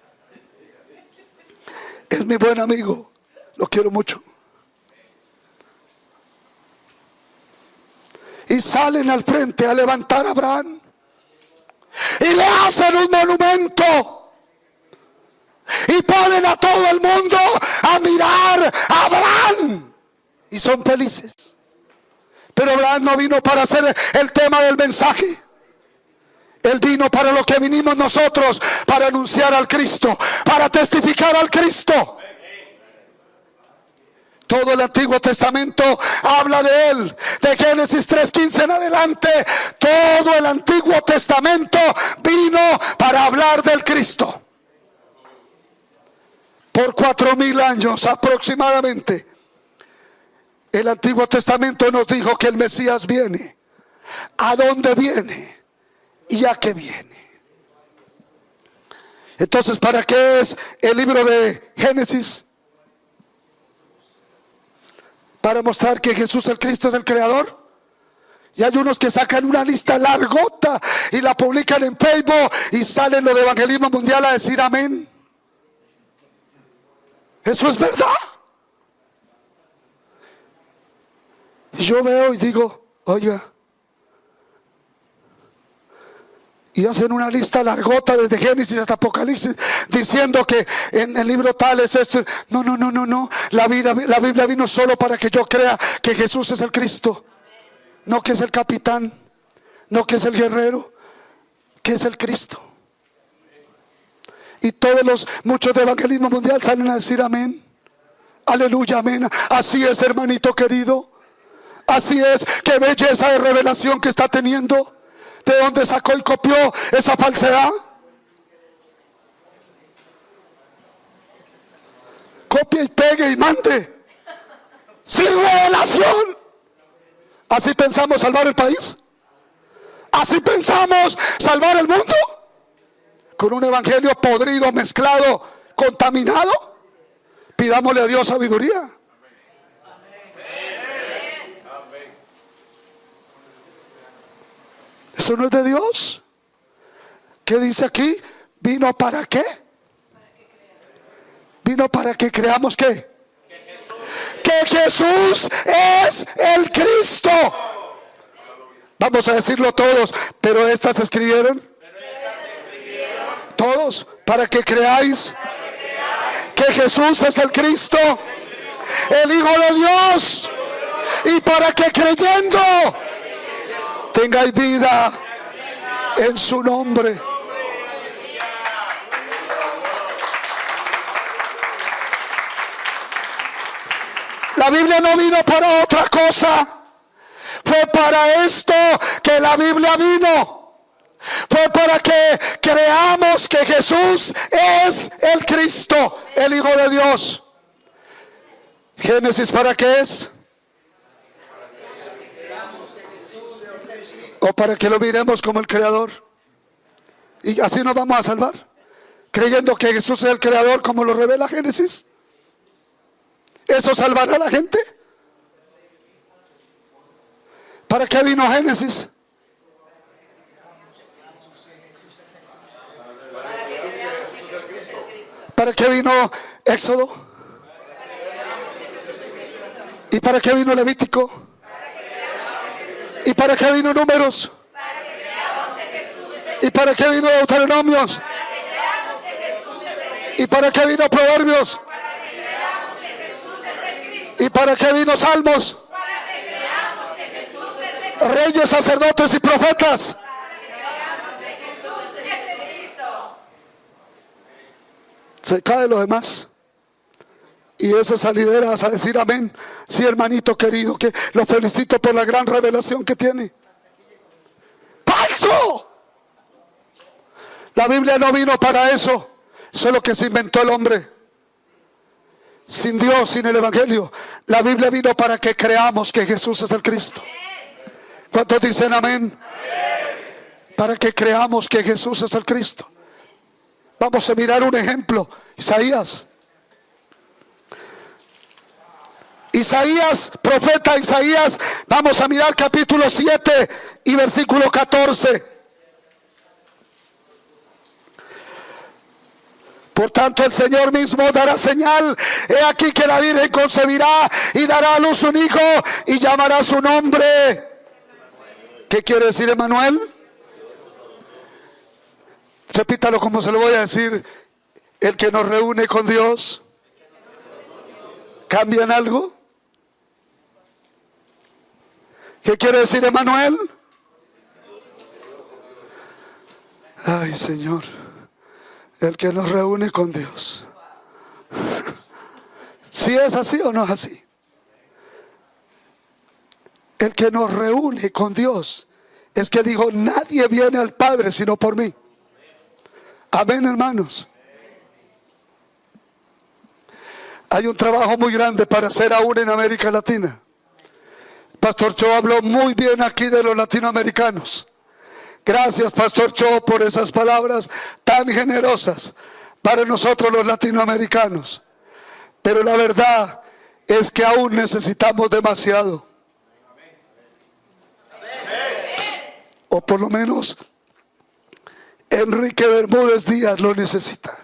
Es mi buen amigo, lo quiero mucho. Y salen al frente a levantar a Abraham y le hacen un monumento y ponen a todo el mundo a mirar a Abraham y son felices. Pero Abraham no vino para hacer el tema del mensaje. Él vino para lo que vinimos nosotros, para anunciar al Cristo, para testificar al Cristo. Todo el Antiguo Testamento habla de Él. De Génesis 3:15 en adelante, todo el Antiguo Testamento vino para hablar del Cristo. Por 4000 años aproximadamente, el Antiguo Testamento nos dijo que el Mesías viene. ¿A dónde viene? ¿Y a qué viene? Entonces, ¿para qué es el libro de Génesis? Para mostrar que Jesús el Cristo es el creador. Y hay unos que sacan una lista largota y la publican en Facebook y salen los de Evangelismo Mundial a decir amén. Eso es verdad. Y yo veo y digo, oiga, y hacen una lista largota desde Génesis hasta Apocalipsis diciendo que en el libro tal es esto. No. La Biblia vino solo para que yo crea que Jesús es el Cristo. No que es el capitán, no que es el guerrero, que es el Cristo. Y muchos de Evangelismo Mundial salen a decir amén. Aleluya, amén. Así es, hermanito querido. Así es, qué belleza de revelación que está teniendo. ¿De dónde sacó y copió esa falsedad? Copie y pegue y mande. Sin revelación. ¿Así pensamos salvar el país? ¿Así pensamos salvar el mundo? ¿Con un evangelio podrido, mezclado, contaminado? Pidámosle a Dios sabiduría. ¿Eso no es de Dios? ¿Qué dice aquí? ¿Vino para qué? Vino para que creamos ¿qué? Que Jesús es el Cristo. Vamos a decirlo todos, pero estas se escribieron. Todos, para que creáis que Jesús es el Cristo, el Hijo de Dios, y para que creyendo tengáis vida en su nombre. La Biblia no vino para otra cosa. Fue para esto que la Biblia vino. Fue para que creamos que Jesús es el Cristo, el Hijo de Dios. Génesis, ¿para qué es? O para que lo miremos como el creador. Y así nos vamos a salvar, creyendo que Jesús es el creador, como lo revela Génesis. ¿Eso salvará a la gente? ¿Para qué vino Génesis? ¿Para qué vino Éxodo? ¿Y para qué vino Levítico? ¿Y para qué vino Números? ¿Y para qué vino Deuteronomios? ¿Y para qué vino Proverbios? ¿Y para qué vino Salmos? Reyes, sacerdotes y profetas. Se caen los demás. Y esas salideras a decir amén. Sí, hermanito querido, que lo felicito por la gran revelación que tiene. ¡Falso! La Biblia no vino para eso. Eso es lo que se inventó el hombre. Sin Dios, sin el Evangelio. La Biblia vino para que creamos que Jesús es el Cristo. ¿Cuántos dicen amén? Para que creamos que Jesús es el Cristo. Vamos a mirar un ejemplo. Isaías, profeta Isaías. Vamos a mirar capítulo 7 y versículo 14. Por tanto, el Señor mismo dará señal. He aquí que la Virgen concebirá y dará a luz un hijo y llamará su nombre. ¿Qué quiere decir Emmanuel? Repítalo como se lo voy a decir. El que nos reúne con Dios. ¿Cambian algo? ¿Qué quiere decir Emmanuel? Ay, Señor. El que nos reúne con Dios. ¿Sí es así o no es así? el que nos reúne con Dios es que dijo: nadie viene al Padre sino por mí. Amén, hermanos. Hay un trabajo muy grande para hacer aún en América Latina. Pastor Cho habló muy bien aquí de los latinoamericanos. Gracias, Pastor Cho, por esas palabras tan generosas para nosotros los latinoamericanos. Pero la verdad es que aún necesitamos demasiado. O por lo menos Enrique Bermúdez Díaz lo necesita.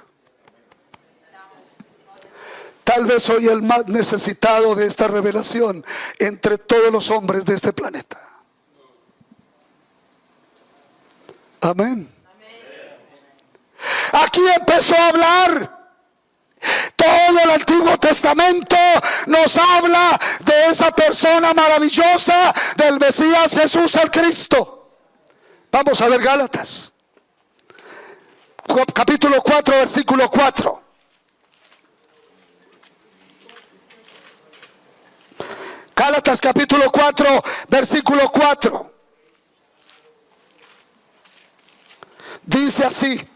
Tal vez soy el más necesitado de esta revelación entre todos los hombres de este planeta. Amén. Aquí empezó a hablar. Todo el Antiguo Testamento nos habla de esa persona maravillosa, del Mesías Jesús el Cristo. Vamos a ver Gálatas, capítulo 4, versículo 4. Gálatas capítulo 4, versículo 4. Dice así.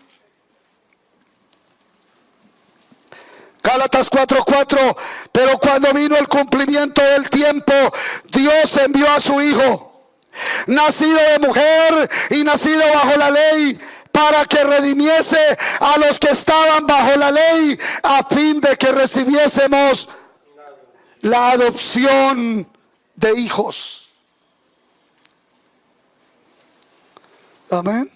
Gálatas 4:4. Pero cuando vino el cumplimiento del tiempo, Dios envió a su Hijo, nacido de mujer y nacido bajo la ley, para que redimiese a los que estaban bajo la ley, a fin de que recibiésemos la adopción de hijos. Amén.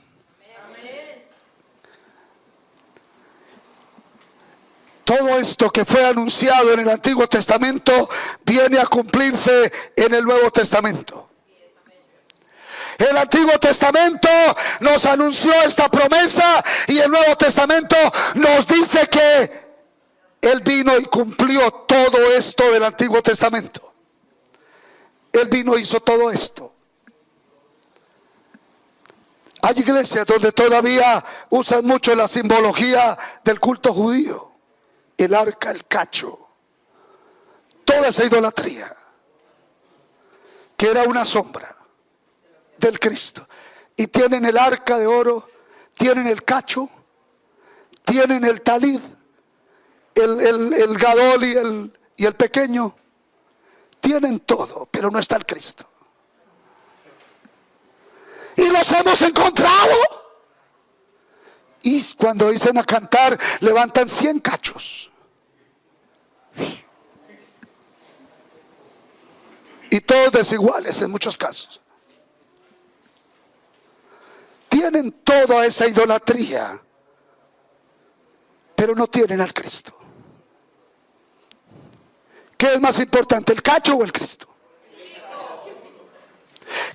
Todo esto que fue anunciado en el Antiguo Testamento viene a cumplirse en el Nuevo Testamento. El Antiguo Testamento nos anunció esta promesa y el Nuevo Testamento nos dice que Él vino y cumplió todo esto del Antiguo Testamento. Él vino e hizo todo esto. Hay iglesias donde todavía usan mucho la simbología del culto judío. El arca, el cacho, toda esa idolatría, que era una sombra del Cristo. Y tienen el arca de oro, tienen el cacho, tienen el talid, el gadol y el pequeño. Tienen todo, pero no está el Cristo. Y los hemos encontrado. Y cuando dicen a cantar, levantan 100 cachos. Y todos desiguales en muchos casos. Tienen toda esa idolatría, pero no tienen al Cristo. ¿Qué es más importante, el cacho o el Cristo?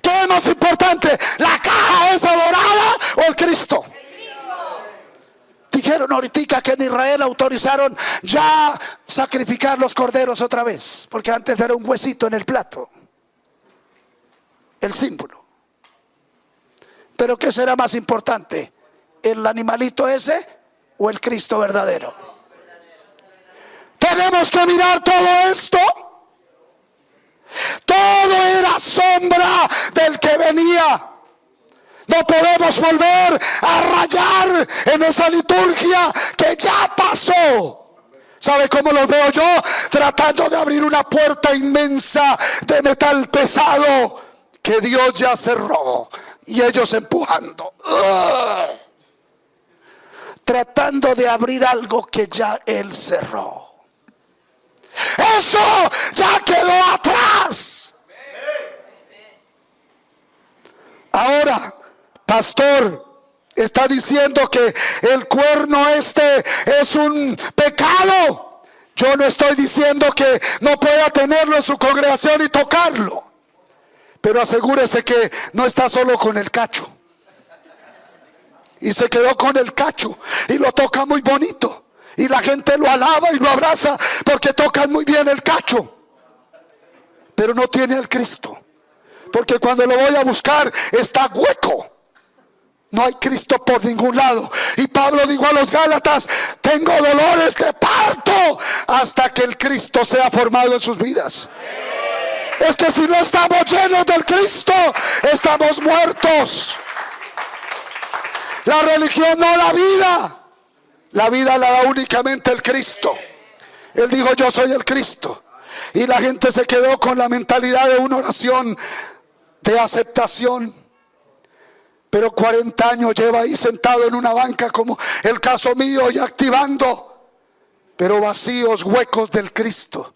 ¿Qué es más importante, la caja esa dorada o el Cristo? Dijeron ahorita que en Israel autorizaron ya sacrificar los corderos otra vez, porque antes era un huesito en el plato, el símbolo. Pero ¿qué será más importante? ¿El animalito ese o el Cristo verdadero? Tenemos que mirar todo esto. Todo era sombra del que venía. No podemos volver a rayar en esa liturgia que ya pasó. ¿Sabe cómo los veo yo? Tratando de abrir una puerta inmensa de metal pesado que Dios ya cerró, y ellos empujando, tratando de abrir algo que ya Él cerró. Eso ya quedó atrás. Ahora, pastor, está diciendo que el cuerno este es un pecado. Yo no estoy diciendo que no pueda tenerlo en su congregación y tocarlo, pero asegúrese que no está solo con el cacho y se quedó con el cacho y lo toca muy bonito y la gente lo alaba y lo abraza porque tocan muy bien el cacho, pero no tiene al Cristo, porque cuando lo voy a buscar está hueco. No hay Cristo por ningún lado. Y Pablo dijo a los Gálatas: tengo dolores de parto hasta que el Cristo sea formado en sus vidas. Es que si no estamos llenos del Cristo, estamos muertos. La religión no da vida. La vida la da únicamente el Cristo. Él dijo: yo soy el Cristo. Y la gente se quedó con la mentalidad de una oración de aceptación. Pero 40 años lleva ahí sentado en una banca, como el caso mío, y activando, pero vacíos, huecos del Cristo.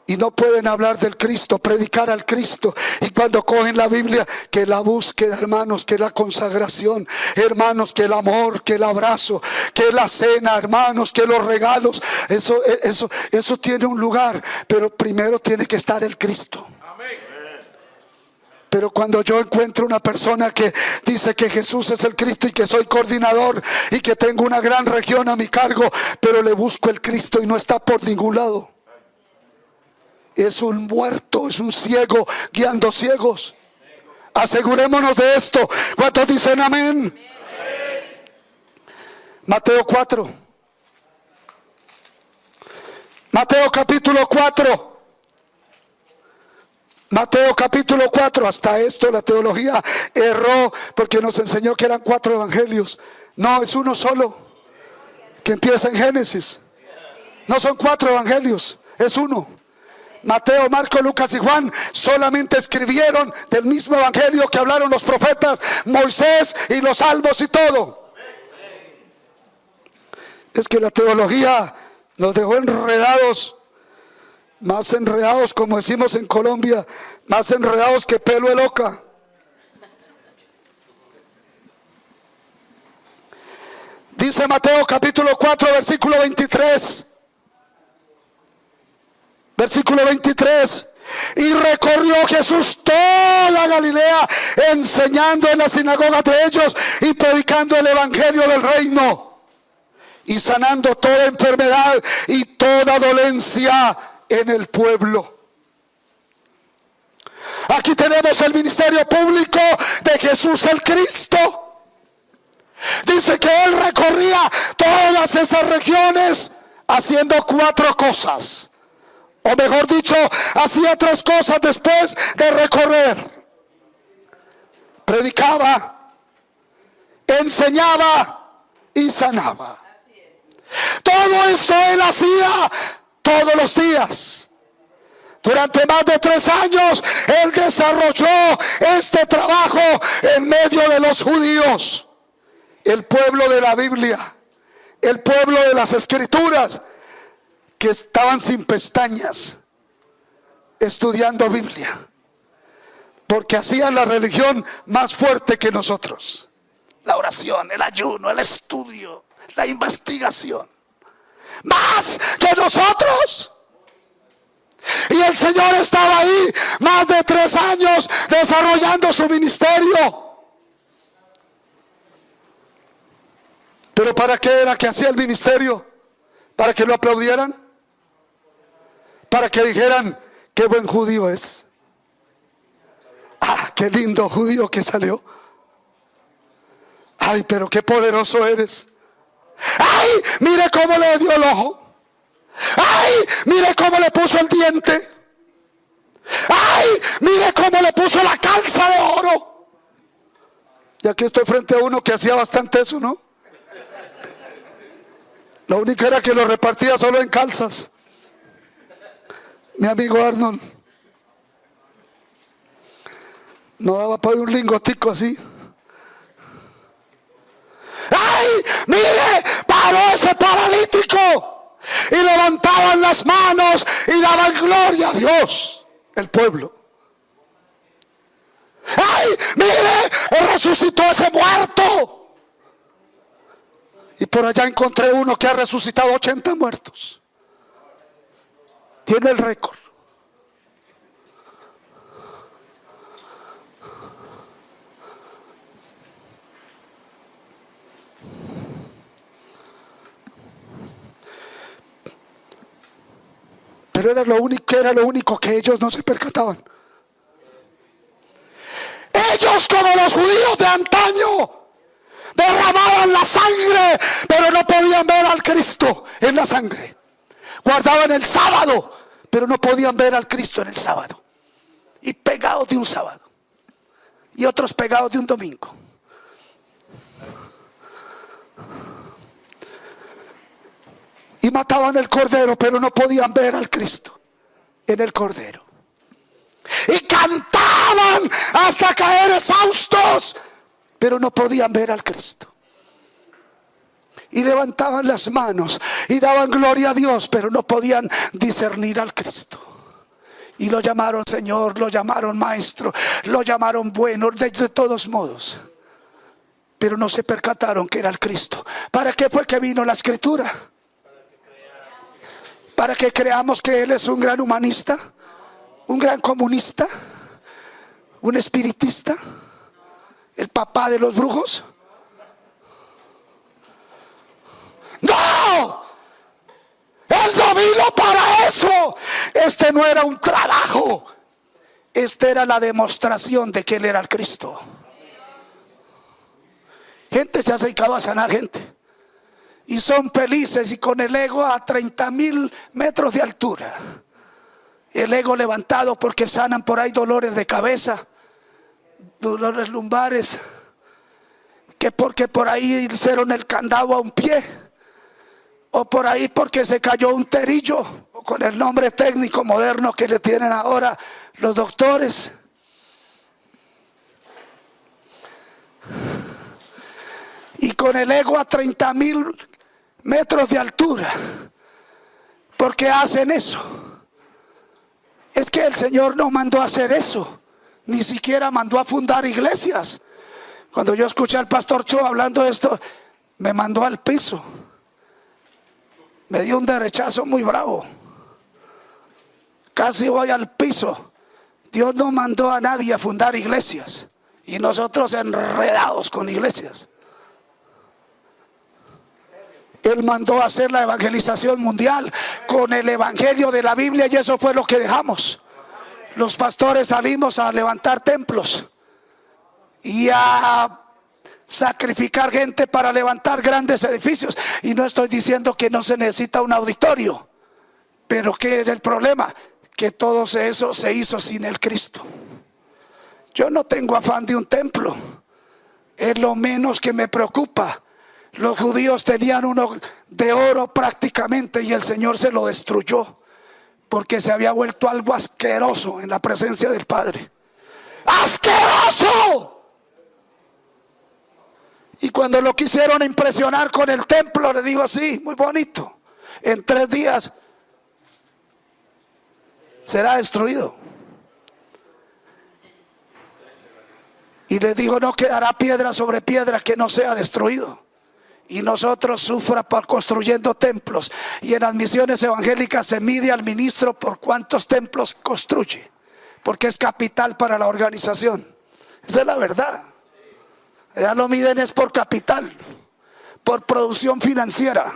Y no pueden hablar del Cristo, predicar al Cristo. Y cuando cogen la Biblia, que la búsqueda, hermanos, que la consagración, hermanos, que el amor, que el abrazo, que la cena, hermanos, que los regalos, eso tiene un lugar, pero primero tiene que estar el Cristo. Pero cuando yo encuentro una persona que dice que Jesús es el Cristo y que soy coordinador y que tengo una gran región a mi cargo, pero le busco el Cristo y no está por ningún lado, es un muerto, es un ciego guiando ciegos. Asegurémonos de esto. ¿Cuántos dicen amén? Mateo 4. Mateo capítulo 4. Mateo capítulo 4. Hasta esto la teología erró, porque nos enseñó que eran 4 evangelios. No, es uno solo, que empieza en Génesis. No son 4 evangelios, es uno. Mateo, Marcos, Lucas y Juan solamente escribieron del mismo evangelio que hablaron los profetas, Moisés y los salmos y todo. Es que la teología nos dejó enredados, más enredados, como decimos en Colombia, más enredados que pelo de loca. Dice Mateo capítulo 4, versículo 23. Versículo 23. Y recorrió Jesús toda Galilea, enseñando en las sinagogas de ellos y predicando el evangelio del reino, y sanando toda enfermedad y toda dolencia en el pueblo. Aquí tenemos el ministerio público de Jesús el Cristo. Dice que Él recorría todas esas regiones haciendo 4 cosas. O mejor dicho, hacía 3 cosas después de recorrer. Predicaba, enseñaba y sanaba. Todo esto Él hacía todos los días. Durante más de 3 años Él desarrolló este trabajo en medio de los judíos, el pueblo de la Biblia, el pueblo de las Escrituras, que estaban sin pestañas estudiando Biblia, porque hacían la religión más fuerte que nosotros: la oración, el ayuno, el estudio, la investigación, más que nosotros. Y el Señor estaba ahí más de 3 años desarrollando su ministerio. ¿Pero para qué era que hacía el ministerio? ¿Para que lo aplaudieran? ¿Para que dijeran qué buen judío es? Ah, qué lindo judío que salió. Ay, pero qué poderoso eres. Ay, mire cómo le dio el ojo. Ay, mire cómo le puso el diente. Ay, mire cómo le puso la calza de oro. Y aquí estoy frente a uno que hacía bastante eso, ¿no? Lo único era que lo repartía solo en calzas. Mi amigo Arnold no daba para un lingotico así. ¡Ay! ¡Mire! Paró ese paralítico y levantaban las manos y daban gloria a Dios, el pueblo. ¡Ay! ¡Mire! Resucitó ese muerto. Y por allá encontré uno que ha resucitado 80 muertos. Tiene el récord. Pero era lo único que ellos no se percataban. Ellos, como los judíos de antaño, derramaban la sangre, pero no podían ver al Cristo en la sangre. Guardaban el sábado, pero no podían ver al Cristo en el sábado. pegados de un sábado y otros pegados de un domingo. Y mataban el cordero, pero no podían ver al Cristo en el cordero. Y cantaban hasta caer exhaustos, pero no podían ver al Cristo. Y levantaban las manos y daban gloria a Dios, pero no podían discernir al Cristo. Y lo llamaron Señor, lo llamaron Maestro, lo llamaron bueno, de todos modos. Pero no se percataron que era el Cristo. ¿Para qué fue que vino la Escritura? Para que creamos que Él es un gran humanista, un gran comunista, un espiritista, el papá de los brujos. ¡No! Él no vino para eso. Este no era un trabajo. Esta era la demostración de que Él era el Cristo. Gente se ha dedicado a sanar gente y son felices y con el ego a 30,000 metros de altura. El ego levantado porque sanan por ahí dolores de cabeza, dolores lumbares, que porque por ahí hicieron el candado a un pie, o por ahí porque se cayó un terillo, o con el nombre técnico moderno que le tienen ahora los doctores. Y con el ego a 30,000 metros de altura. ¿Por qué hacen eso? Es que el Señor no mandó a hacer eso. Ni siquiera mandó a fundar iglesias. Cuando yo escuché al pastor Cho hablando de esto, me mandó al piso. Me dio un derechazo muy bravo. Casi voy al piso. Dios no mandó a nadie a fundar iglesias. Y nosotros enredados con iglesias. Él mandó a hacer la evangelización mundial con el evangelio de la Biblia, y eso fue lo que dejamos. Los pastores salimos a levantar templos y a sacrificar gente para levantar grandes edificios. Y no estoy diciendo que no se necesita un auditorio, pero ¿qué es el problema? Que todo eso se hizo sin el Cristo. Yo no tengo afán de un templo, es lo menos que me preocupa. Los judíos tenían uno de oro prácticamente y el Señor se lo destruyó porque se había vuelto algo asqueroso en la presencia del Padre. ¡Asqueroso! Y cuando lo quisieron impresionar con el templo, le digo así, muy bonito, en 3 días será destruido. Y le digo, no quedará piedra sobre piedra que no sea destruido. Y nosotros sufra por construyendo templos. Y en las misiones evangélicas se mide al ministro por cuántos templos construye, porque es capital para la organización. Esa es la verdad. Ya lo miden es por capital, por producción financiera.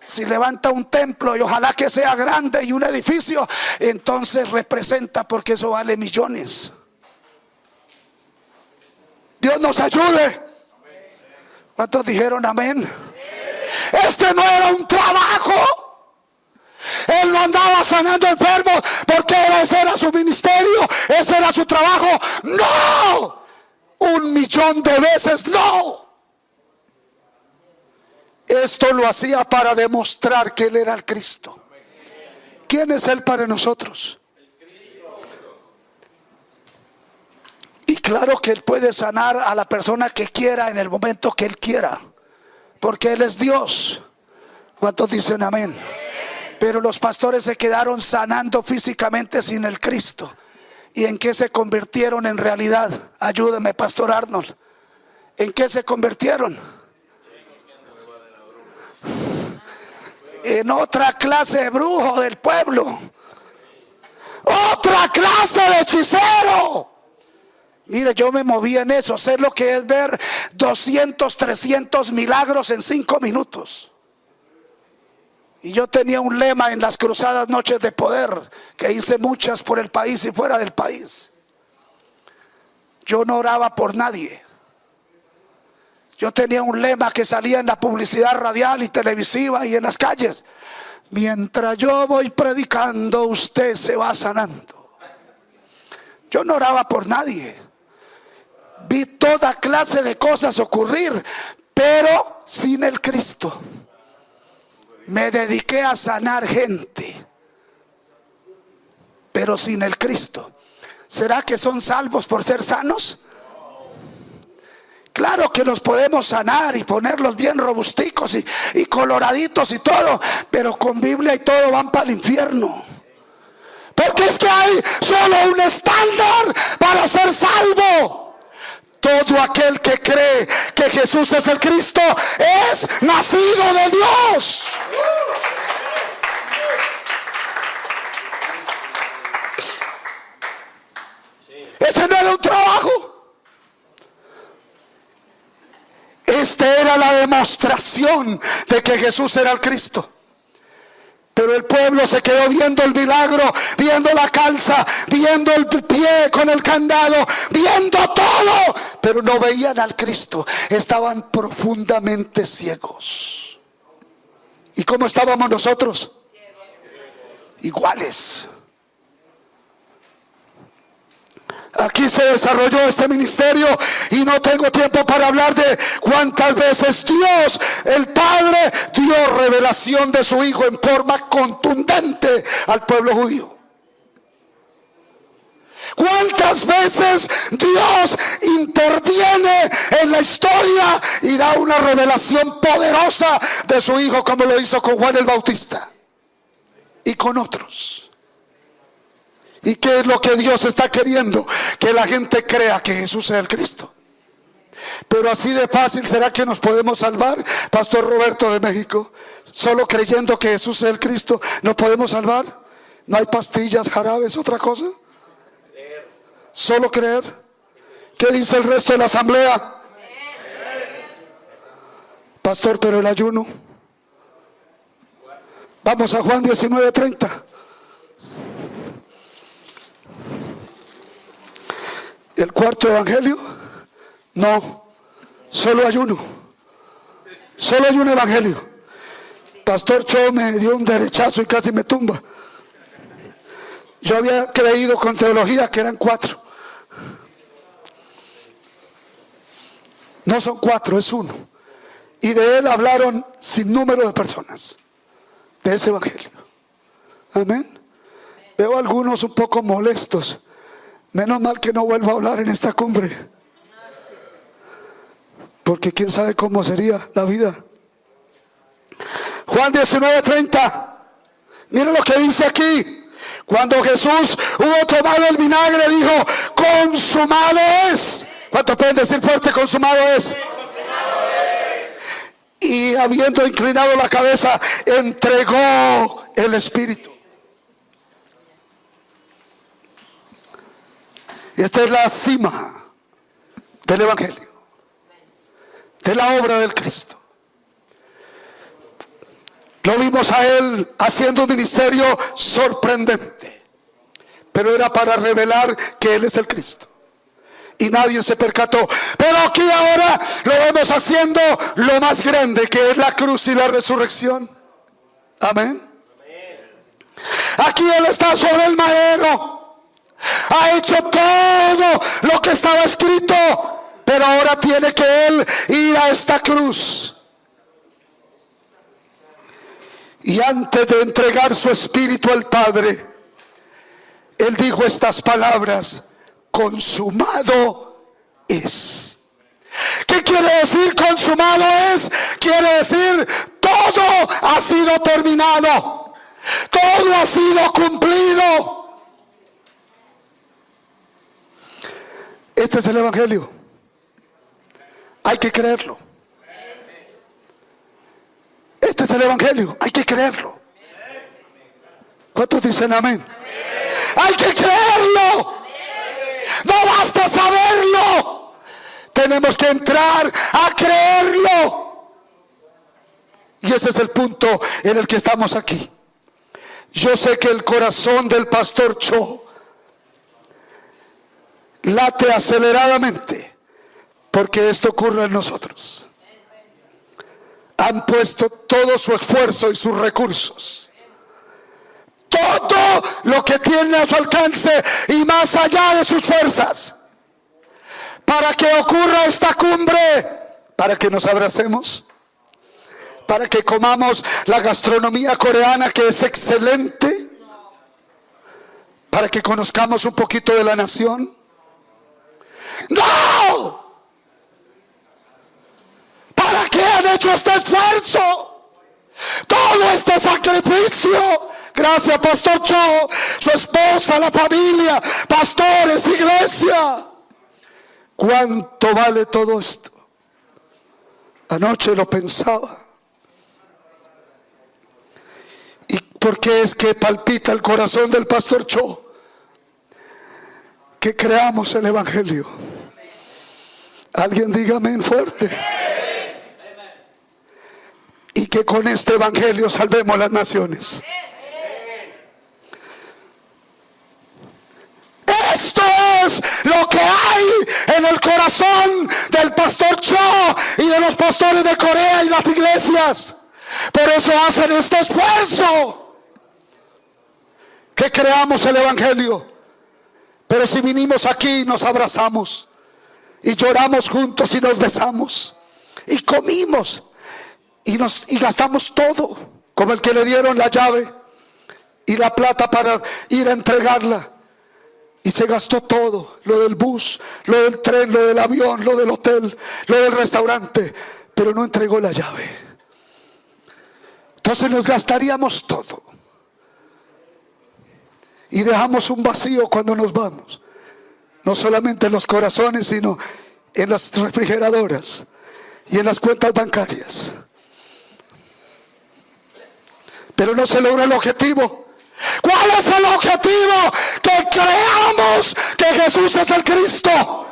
Si levanta un templo y ojalá que sea grande y un edificio, entonces representa, porque eso vale millones. Dios nos ayude. ¿Cuántos dijeron amén? Este no era un trabajo. Él no andaba sanando enfermos porque ese era su ministerio, ese era su trabajo. No, 1,000,000 de veces no. Esto lo hacía para demostrar que Él era el Cristo. ¿Quién es Él para nosotros? Y claro que Él puede sanar a la persona que quiera en el momento que Él quiera, porque Él es Dios. ¿Cuántos dicen amén? Pero los pastores se quedaron sanando físicamente sin el Cristo. ¿Y en qué se convirtieron en realidad? Ayúdeme, Pastor Arnold. ¿En qué se convirtieron? En otra clase de brujo del pueblo, otra clase de hechicero. Mire, yo me moví en eso. Sé lo que es ver 200, 300 milagros en 5 minutos. Y yo tenía un lema en las cruzadas noches de poder, que hice muchas por el país y fuera del país. Yo no oraba por nadie. Yo tenía un lema que salía en la publicidad radial y televisiva y en las calles: mientras yo voy predicando, usted se va sanando. Yo no oraba por nadie. Vi toda clase de cosas ocurrir, pero sin el Cristo. Me dediqué a sanar gente, pero sin el Cristo. ¿Será que son salvos por ser sanos? Claro que los podemos sanar y ponerlos bien robusticos y coloraditos y todo, pero con Biblia y todo van para el infierno. Porque es que hay solo un estándar para ser salvo. Todo aquel que cree que Jesús es el Cristo es nacido de Dios. Este no era un trabajo. Esta era la demostración de que Jesús era el Cristo. Pero el pueblo se quedó viendo el milagro, viendo la calza, viendo el pie con el candado, viendo todo, pero no veían al Cristo. Estaban profundamente ciegos. ¿Y cómo estábamos nosotros? Iguales. Aquí se desarrolló este ministerio y no tengo tiempo para hablar de cuántas veces Dios, el Padre, dio revelación de su Hijo en forma contundente al pueblo judío. ¿Cuántas veces Dios interviene en la historia y da una revelación poderosa de su Hijo, como lo hizo con Juan el Bautista y con otros? ¿Y qué es lo que Dios está queriendo? Que la gente crea que Jesús es el Cristo. Pero así de fácil, ¿será que nos podemos salvar? Pastor Roberto de México, solo creyendo que Jesús es el Cristo, ¿nos podemos salvar? ¿No hay pastillas, jarabes, otra cosa? Solo creer. ¿Qué dice el resto de la asamblea? Pastor, pero el ayuno. Vamos a Juan 19:30. ¿El cuarto evangelio? No, solo hay uno. Solo hay un evangelio. Pastor Cho me dio un derechazo y casi me tumba. Yo había creído con teología que eran 4. No son 4, es uno. Y de él hablaron sin número de personas, de ese evangelio. Amén. Veo algunos un poco molestos. Menos mal que no vuelvo a hablar en esta cumbre, porque quién sabe cómo sería la vida. Juan 19:30. Miren lo que dice aquí. Cuando Jesús hubo tomado el vinagre, dijo: consumado es. ¿Cuántos pueden decir fuerte? Consumado es. Y habiendo inclinado la cabeza, entregó el Espíritu. Y esta es la cima del evangelio, de la obra del Cristo. Lo vimos a él haciendo un ministerio sorprendente, pero era para revelar que él es el Cristo. Y nadie se percató. Pero aquí ahora lo vemos haciendo lo más grande, que es la cruz y la resurrección. Amén. Aquí él está sobre el madero. Ha hecho todo lo que estaba escrito, pero ahora tiene que él ir a esta cruz. Y antes de entregar su espíritu al Padre, él dijo estas palabras: consumado es. ¿Qué quiere decir consumado es? Quiere decir todo ha sido terminado, todo ha sido cumplido. Este es el evangelio. Hay que creerlo. Este es el evangelio. Hay que creerlo. ¿Cuántos dicen amén? Hay que creerlo. No basta saberlo. Tenemos que entrar a creerlo. Y ese es el punto en el que estamos aquí. Yo sé que el corazón del pastor Cho late aceleradamente porque esto ocurre en nosotros. Han puesto todo su esfuerzo y sus recursos, todo lo que tiene a su alcance y más allá de sus fuerzas para que ocurra esta cumbre, para que nos abracemos, para que comamos la gastronomía coreana, que es excelente, para que conozcamos un poquito de la nación. ¡No! ¿Para qué han hecho este esfuerzo? Todo este sacrificio. Gracias, Pastor Cho, su esposa, la familia, pastores, iglesia. ¿Cuánto vale todo esto? Anoche lo pensaba. ¿Y por qué es que palpita el corazón del Pastor Cho? Que creamos el Evangelio. Alguien diga amén fuerte. Y que con este Evangelio salvemos las naciones. Esto es lo que hay en el corazón del Pastor Cho y de los pastores de Corea y las iglesias. Por eso hacen este esfuerzo, que creamos el Evangelio. Pero si vinimos aquí, nos abrazamos y lloramos juntos y nos besamos y comimos y gastamos todo, como el que le dieron la llave y la plata para ir a entregarla, y se gastó todo, lo del bus, lo del tren, lo del avión, lo del hotel, lo del restaurante, pero no entregó la llave. Entonces nos gastaríamos todo y dejamos un vacío cuando nos vamos, no solamente en los corazones, sino en las refrigeradoras y en las cuentas bancarias. Pero no se logra el objetivo. ¿Cuál es el objetivo? Que creamos que Jesús es el Cristo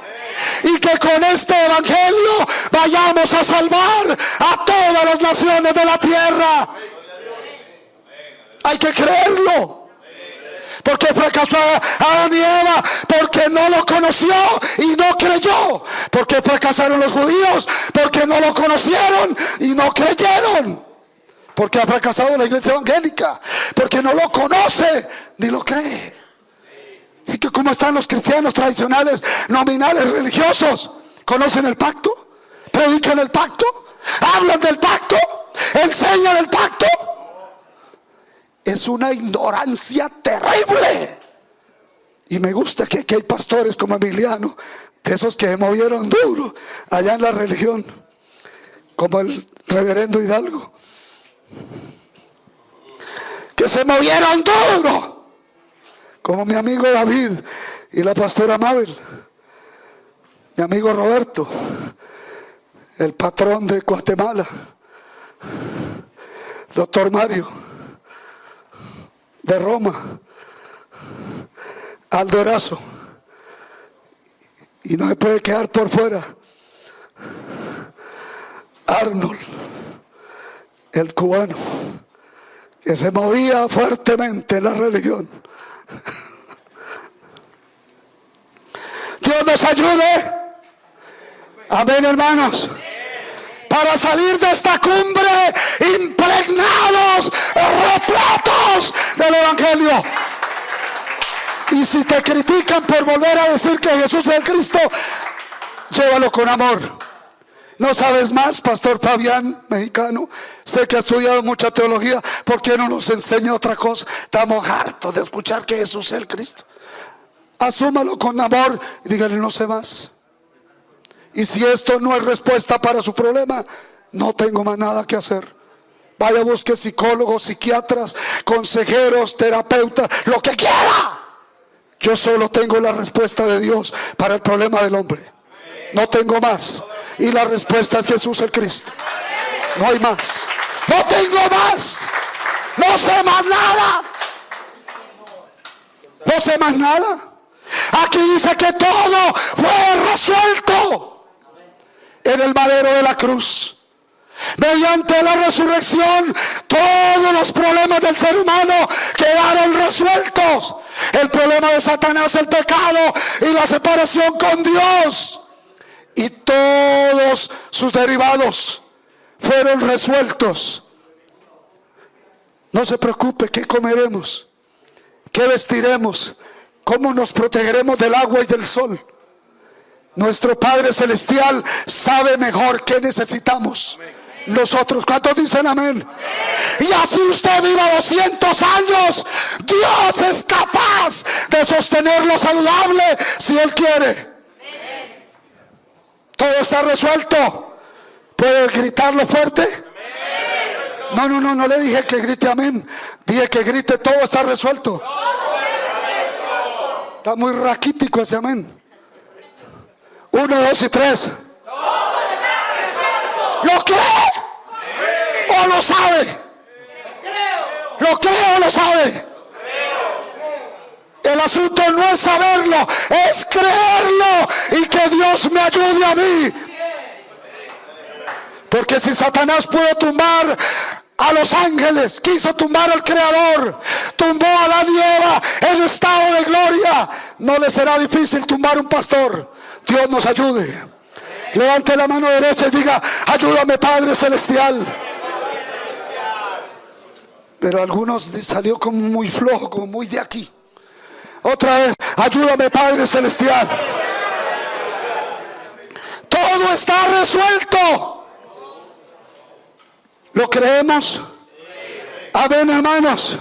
y que con este Evangelio vayamos a salvar a todas las naciones de la tierra. Hay que creerlo. Porque fracasó Adán y Eva, porque no lo conoció y no creyó. Porque fracasaron los judíos, porque no lo conocieron y no creyeron. Porque ha fracasado la iglesia evangélica, porque no lo conoce ni lo cree. Y que como están los cristianos tradicionales, nominales, religiosos, conocen el pacto, predican el pacto, hablan del pacto, enseñan el pacto. Es una ignorancia terrible. Y me gusta que aquí hay pastores como Emiliano, de esos que se movieron duro allá en la religión, como el reverendo Hidalgo, que se movieron duro, como mi amigo David y la pastora Mabel, mi amigo Roberto, el patrón de Guatemala, doctor Mario de Roma, Aldo Erazo, y no se puede quedar por fuera Arnold, el cubano, que se movía fuertemente en la religión. Dios nos ayude. Amén, hermanos. Para salir de esta cumbre impregnados, repletos del Evangelio. Y si te critican por volver a decir que Jesús es el Cristo, llévalo con amor. ¿No sabes más, Pastor Fabián, mexicano? Sé que ha estudiado mucha teología. ¿Por qué no nos enseña otra cosa? Estamos hartos de escuchar que Jesús es el Cristo. Asúmalo con amor y dígale: no sé más. Y si esto no es respuesta para su problema, no tengo más nada que hacer. Vaya, busque psicólogos, psiquiatras, consejeros, terapeutas, lo que quiera. Yo solo tengo la respuesta de Dios para el problema del hombre. No tengo más. Y la respuesta es Jesús el Cristo. No hay más. No tengo más. No sé más nada. No sé más nada. Aquí dice que todo fue resuelto en el madero de la cruz. Mediante la resurrección, todos los problemas del ser humano quedaron resueltos. El problema de Satanás, el pecado y la separación con Dios, y todos sus derivados fueron resueltos. No se preocupe, ¿qué comeremos? ¿Qué vestiremos? ¿Cómo nos protegeremos del agua y del sol? Nuestro Padre Celestial sabe mejor qué necesitamos nosotros. ¿Cuántos dicen amén? Y así usted viva 200 años, Dios es capaz de sostenerlo saludable si Él quiere. Todo está resuelto. ¿Puede gritarlo fuerte? No le dije que grite amén. Dije que grite todo está resuelto. Está muy raquítico ese amén. 1, 2 y 3. ¿Lo cree o lo sabe? ¿Lo cree o lo sabe? El asunto no es saberlo, es creerlo y que Dios me ayude a mí. Porque si Satanás pudo tumbar a los ángeles, quiso tumbar al Creador, tumbó a Adán y Eva en estado de gloria, no le será difícil tumbar un pastor. Dios nos ayude. Levante la mano derecha y diga: ayúdame, Padre Celestial. Pero algunos salió como muy flojo, como muy de aquí. Otra vez: ayúdame, Padre Celestial. Todo está resuelto. ¿Lo creemos? Amén, hermanos.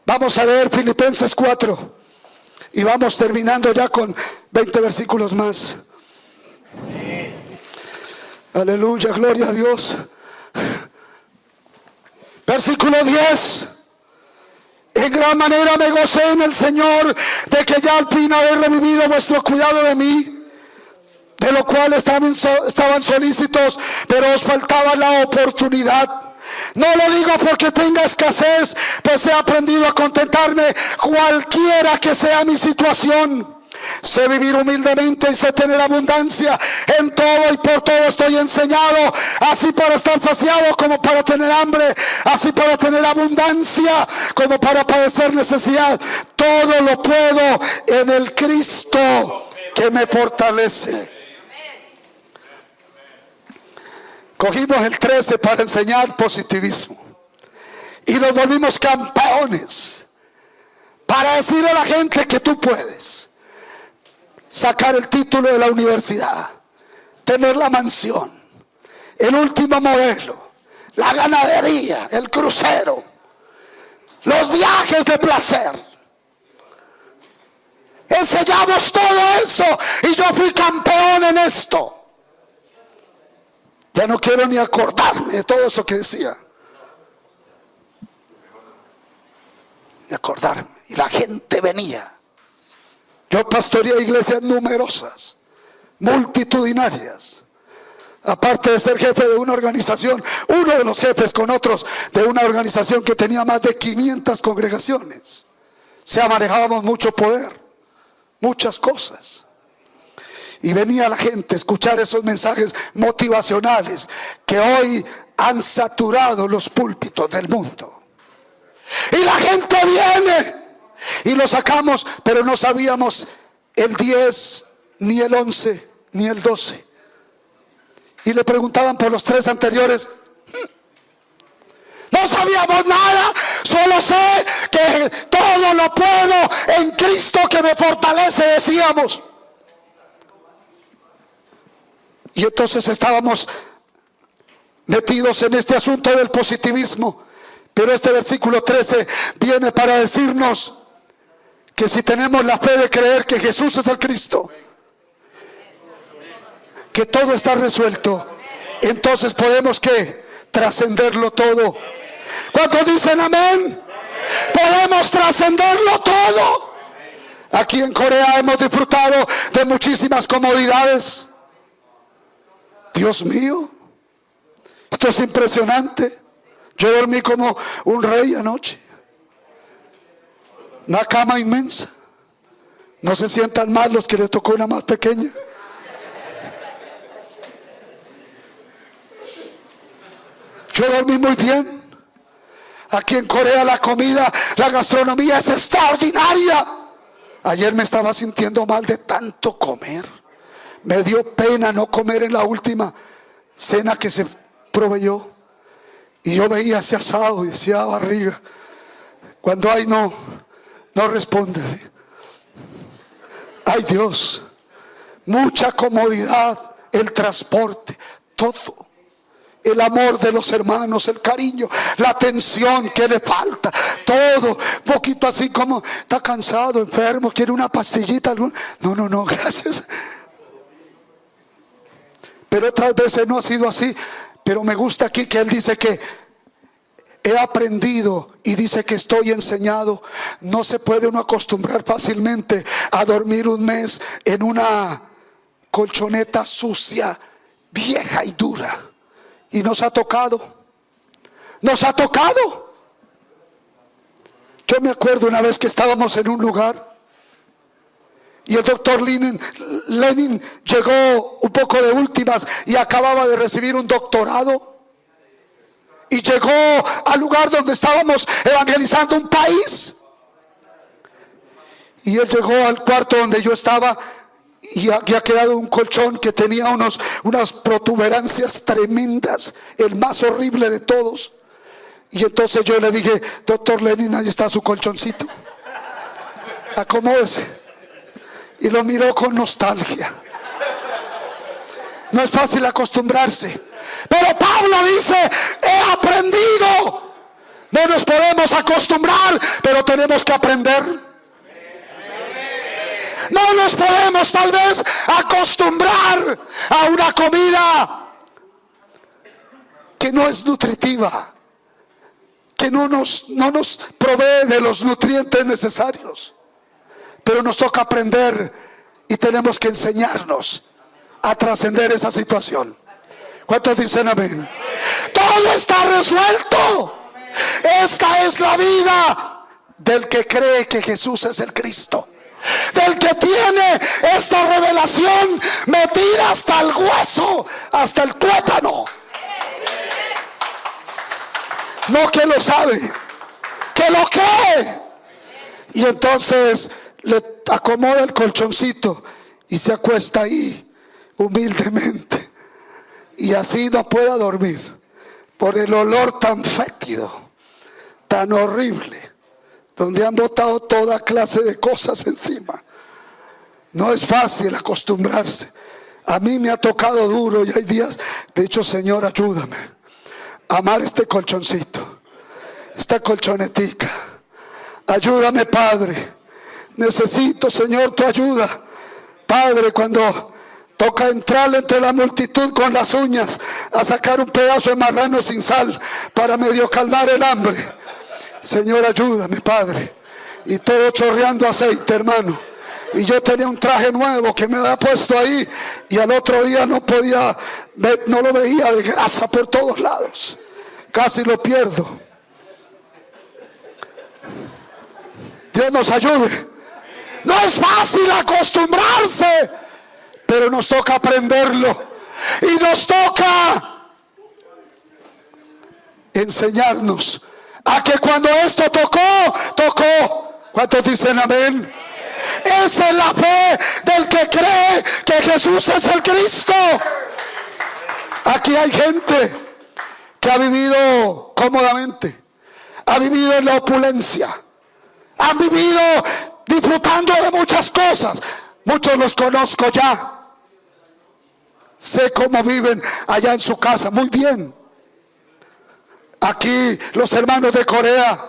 Vamos a leer Filipenses 4 y vamos terminando ya con 20 versículos más. Aleluya, gloria a Dios. Versículo 10. En gran manera me gocé en el Señor de que ya al fin habéis revivido vuestro cuidado de mí, de lo cual estaban solícitos, pero os faltaba la oportunidad. No lo digo porque tenga escasez, pues he aprendido a contentarme cualquiera que sea mi situación. Sé vivir humildemente y sé tener abundancia en todo y por todo estoy enseñado, así para estar saciado como para tener hambre, así para tener abundancia como para padecer necesidad. Todo lo puedo en el Cristo que me fortalece. Cogimos el 13 para enseñar positivismo y nos volvimos campeones para decirle a la gente que tú puedes sacar el título de la universidad, tener la mansión, el último modelo, la ganadería, el crucero, los viajes de placer. Enseñamos todo eso y yo fui campeón en esto. Ya no quiero ni acordarme de todo eso que decía. Ni acordarme. Y la gente venía. Yo pastoreé iglesias numerosas, multitudinarias. Aparte de ser jefe de una organización, uno de los jefes con otros de una organización que tenía más de 500 congregaciones. Se manejábamos mucho poder, muchas cosas. Y venía la gente a escuchar esos mensajes motivacionales que hoy han saturado los púlpitos del mundo. Y la gente viene y lo sacamos, pero no sabíamos el 10, ni el 11, ni el 12. Y le preguntaban por los 3 anteriores. No sabíamos nada, solo sé que todo lo puedo en Cristo que me fortalece, decíamos. Y entonces estábamos metidos en este asunto del positivismo. Pero este versículo 13 viene para decirnos que si tenemos la fe de creer que Jesús es el Cristo, que todo está resuelto, entonces podemos ¿qué? Trascenderlo todo. ¿Cuántos dicen amén? Podemos trascenderlo todo. Aquí en Corea hemos disfrutado de muchísimas comodidades. Dios mío, esto es impresionante. Yo dormí como un rey anoche. Una cama inmensa. No se sientan mal los que les tocó una más pequeña. Yo dormí muy bien. Aquí en Corea la comida, la gastronomía es extraordinaria. Ayer me estaba sintiendo mal de tanto comer. Me dio pena no comer en la última cena que se proveyó. Y yo veía ese asado y decía barriga. Cuando ay no, No responde. Ay Dios, mucha comodidad, el transporte, todo. El amor de los hermanos, el cariño, la atención que le falta, todo, poquito así como está cansado, enfermo, quiere una pastillita. No, gracias. Pero otras veces no ha sido así. Pero me gusta aquí que él dice que he aprendido y dice que estoy enseñado. No se puede uno acostumbrar fácilmente a dormir un mes en una colchoneta sucia, vieja y dura. Y nos ha tocado. Yo me acuerdo una vez que estábamos en un lugar y el doctor Lenin llegó un poco de últimas y acababa de recibir un doctorado. Y llegó al lugar donde estábamos evangelizando un país. Y él llegó al cuarto donde yo estaba y había quedado un colchón que tenía unas protuberancias tremendas, el más horrible de todos. Y entonces yo le dije: doctor Lenin, ahí está su colchoncito, acomódese. Y lo miró con nostalgia. No es fácil acostumbrarse. Pero Pablo dice: he aprendido. No nos podemos acostumbrar, pero tenemos que aprender. No nos podemos tal vez acostumbrar a una comida que no es nutritiva, que no nos provee de los nutrientes necesarios. Pero nos toca aprender y tenemos que enseñarnos a trascender esa situación. ¿Cuántos dicen amén? Todo está resuelto. Esta es la vida del que cree que Jesús es el Cristo, del que tiene esta revelación metida hasta el hueso, hasta el tuétano. No que lo sabe, que lo cree. Y entonces le acomoda el colchoncito y se acuesta ahí humildemente. Y así no pueda dormir por el olor tan fétido, tan horrible, donde han botado toda clase de cosas encima. No es fácil acostumbrarse. A mí me ha tocado duro y hay días le he dicho: Señor, ayúdame a amar este colchoncito, esta colchonetica. Ayúdame, Padre. Necesito, Señor, tu ayuda. Padre, cuando toca entrar entre la multitud con las uñas a sacar un pedazo de marrano sin sal para medio calmar el hambre. Señor, ayúdame, Padre. Y todo chorreando aceite, hermano. Y yo tenía un traje nuevo que me había puesto ahí y al otro día no lo veía, de grasa por todos lados. Casi lo pierdo. Dios nos ayude. No es fácil acostumbrarse, pero nos toca aprenderlo y nos toca enseñarnos a que cuando esto tocó. ¿Cuántos dicen amén? Esa es la fe del que cree que Jesús es el Cristo. Aquí hay gente que ha vivido cómodamente, ha vivido en la opulencia, han vivido disfrutando de muchas cosas. Muchos los conozco ya. Sé cómo viven allá en su casa, muy bien. Aquí los hermanos de Corea,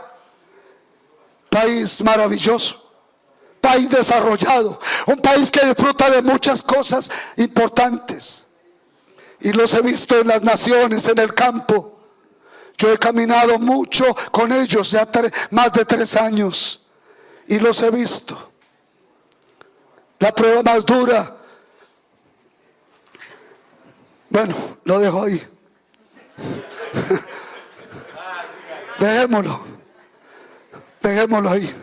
país maravilloso, país desarrollado, un país que disfruta de muchas cosas importantes. Y los he visto en las naciones, en el campo. Yo he caminado mucho con ellos ya más de 3 años y los he visto. La prueba más dura, bueno, lo dejo ahí. Dejémoslo ahí.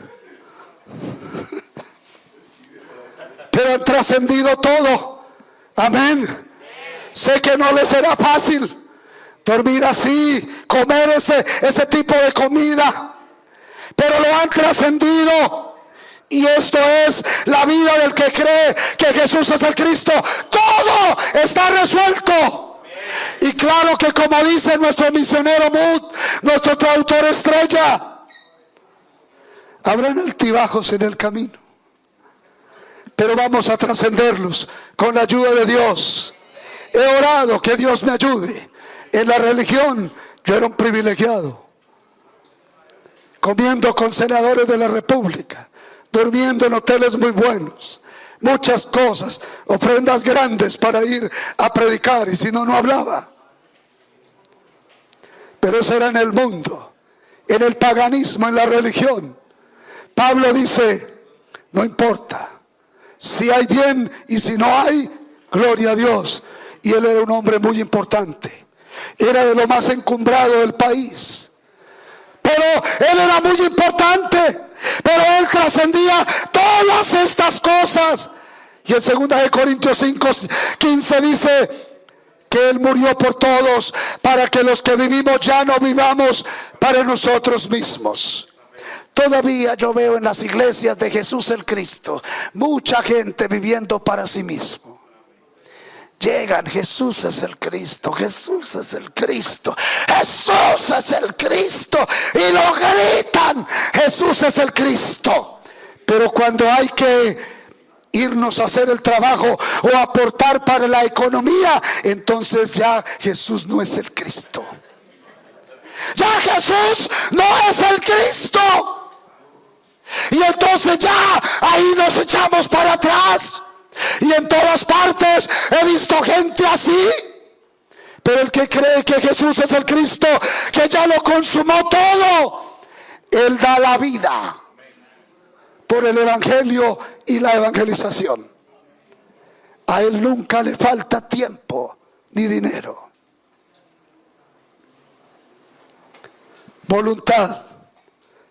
Pero han trascendido todo. Amén. Sé que no les será fácil dormir así, comer ese tipo de comida, pero lo han trascendido. Y esto es la vida del que cree que Jesús es el Cristo. Todo está resuelto. Y claro que, como dice nuestro misionero Mood, nuestro traductor estrella, Habrán altibajos en el camino, pero vamos a trascenderlos con la ayuda de Dios. He orado que Dios me ayude. En la religión yo era un privilegiado, comiendo con senadores de la República, durmiendo en hoteles muy buenos, muchas cosas, ofrendas grandes para ir a predicar, y si no, no hablaba. Pero eso era en el mundo, en el paganismo, en la religión. Pablo dice, no importa, si hay bien y si no hay, gloria a Dios. Y él era un hombre muy importante, era de lo más encumbrado del país, pero él era muy importante, pero él trascendía todas estas cosas. Y en 2 Corintios 5:15 dice que él murió por todos, para que los que vivimos ya no vivamos para nosotros mismos. Todavía yo veo en las iglesias de Jesús el Cristo mucha gente viviendo para sí mismo. Llegan, Jesús es el Cristo, Jesús es el Cristo, Jesús es el Cristo, y lo gritan, Jesús es el Cristo. Pero cuando hay que irnos a hacer el trabajo o aportar para la economía, entonces ya Jesús no es el Cristo. Ya Jesús no es el Cristo. Y entonces ya ahí nos echamos para atrás. Y en todas partes he visto gente así. Pero el que cree que Jesús es el Cristo, que ya lo consumó todo, él da la vida por el evangelio y la evangelización. A él nunca le falta tiempo ni dinero. Voluntad.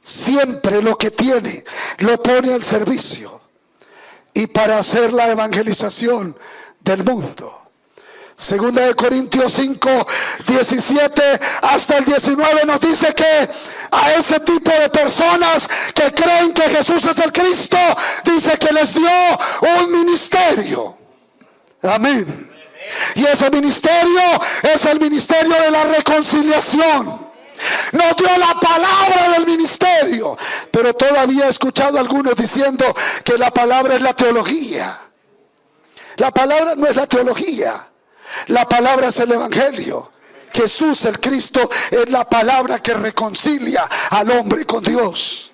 Siempre lo que tiene lo pone al servicio y para hacer la evangelización del mundo. 2 Corintios 5:17 hasta el 19 nos dice que a ese tipo de personas que creen que Jesús es el Cristo, dice que les dio un ministerio. Amén. Y ese ministerio es el ministerio de la reconciliación. Nos dio la palabra del ministerio, pero todavía he escuchado a algunos diciendo que la palabra es la teología. La palabra no es la teología, la palabra es el evangelio. Jesús el Cristo es la palabra que reconcilia al hombre con Dios.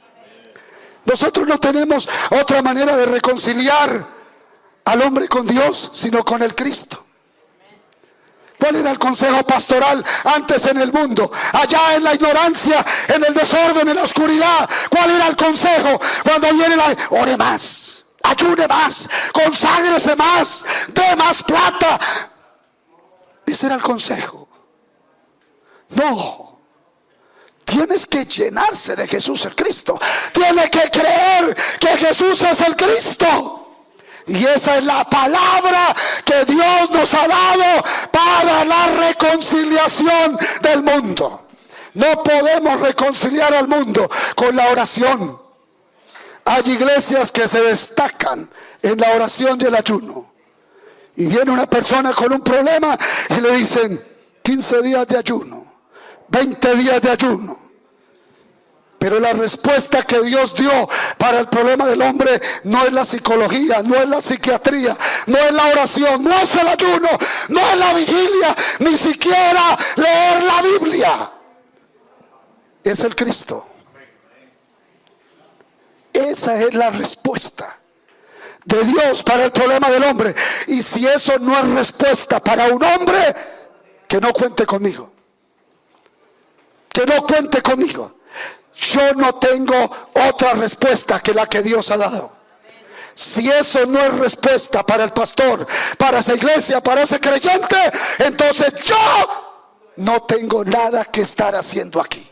Nosotros no tenemos otra manera de reconciliar al hombre con Dios sino con el Cristo. ¿Cuál era el consejo pastoral antes en el mundo? Allá en la ignorancia, en el desorden, en la oscuridad. ¿Cuál era el consejo? Cuando viene ore más, ayune más, conságrese más, dé más plata. Ese era el consejo. No. Tienes que llenarse de Jesús el Cristo. Tienes que creer que Jesús es el Cristo. Y esa es la palabra que Dios nos ha dado para la reconciliación del mundo. No podemos reconciliar al mundo con la oración. Hay iglesias que se destacan en la oración y el ayuno. Y viene una persona con un problema y le dicen 15 días de ayuno, 20 días de ayuno. Pero la respuesta que Dios dio para el problema del hombre no es la psicología, no es la psiquiatría, no es la oración, no es el ayuno, no es la vigilia, ni siquiera leer la Biblia. Es el Cristo. Esa es la respuesta de Dios para el problema del hombre. Y si eso no es respuesta para un hombre, que no cuente conmigo. Que no cuente conmigo. Yo no tengo otra respuesta que la que Dios ha dado. Si eso no es respuesta para el pastor, para esa iglesia, para ese creyente, entonces yo no tengo nada que estar haciendo aquí.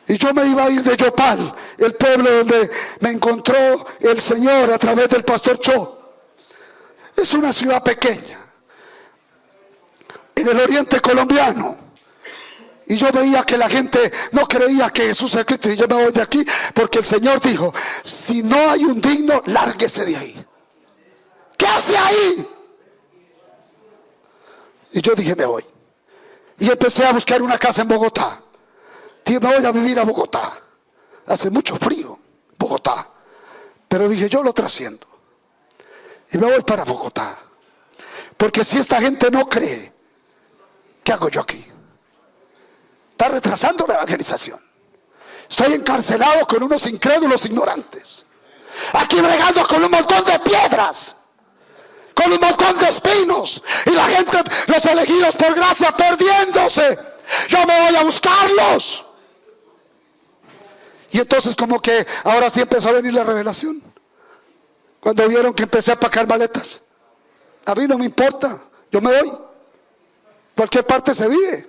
Y yo me iba a ir de Yopal, el pueblo donde me encontró el Señor a través del pastor Cho. Es una ciudad pequeña en el oriente colombiano. Y yo veía que la gente no creía que Jesús es Cristo. Y yo me voy de aquí porque el Señor dijo: si no hay un digno, lárguese de ahí. ¿Qué hace ahí? Y yo dije: me voy. Y empecé a buscar una casa en Bogotá. Dije, me voy a vivir a Bogotá. Hace mucho frío, Bogotá. Pero dije, yo lo trasciendo. Y me voy para Bogotá. Porque si esta gente no cree, ¿qué hago yo aquí? Está retrasando la evangelización. Estoy encarcelado con unos incrédulos ignorantes. Aquí bregando con un montón de piedras, con un montón de espinos, y la gente, los elegidos por gracia, perdiéndose. Yo me voy a buscarlos. Y entonces como que ahora sí empezó a venir la revelación. Cuando vieron que empecé a pacar maletas. A mí no me importa, yo me voy. Cualquier parte se vive.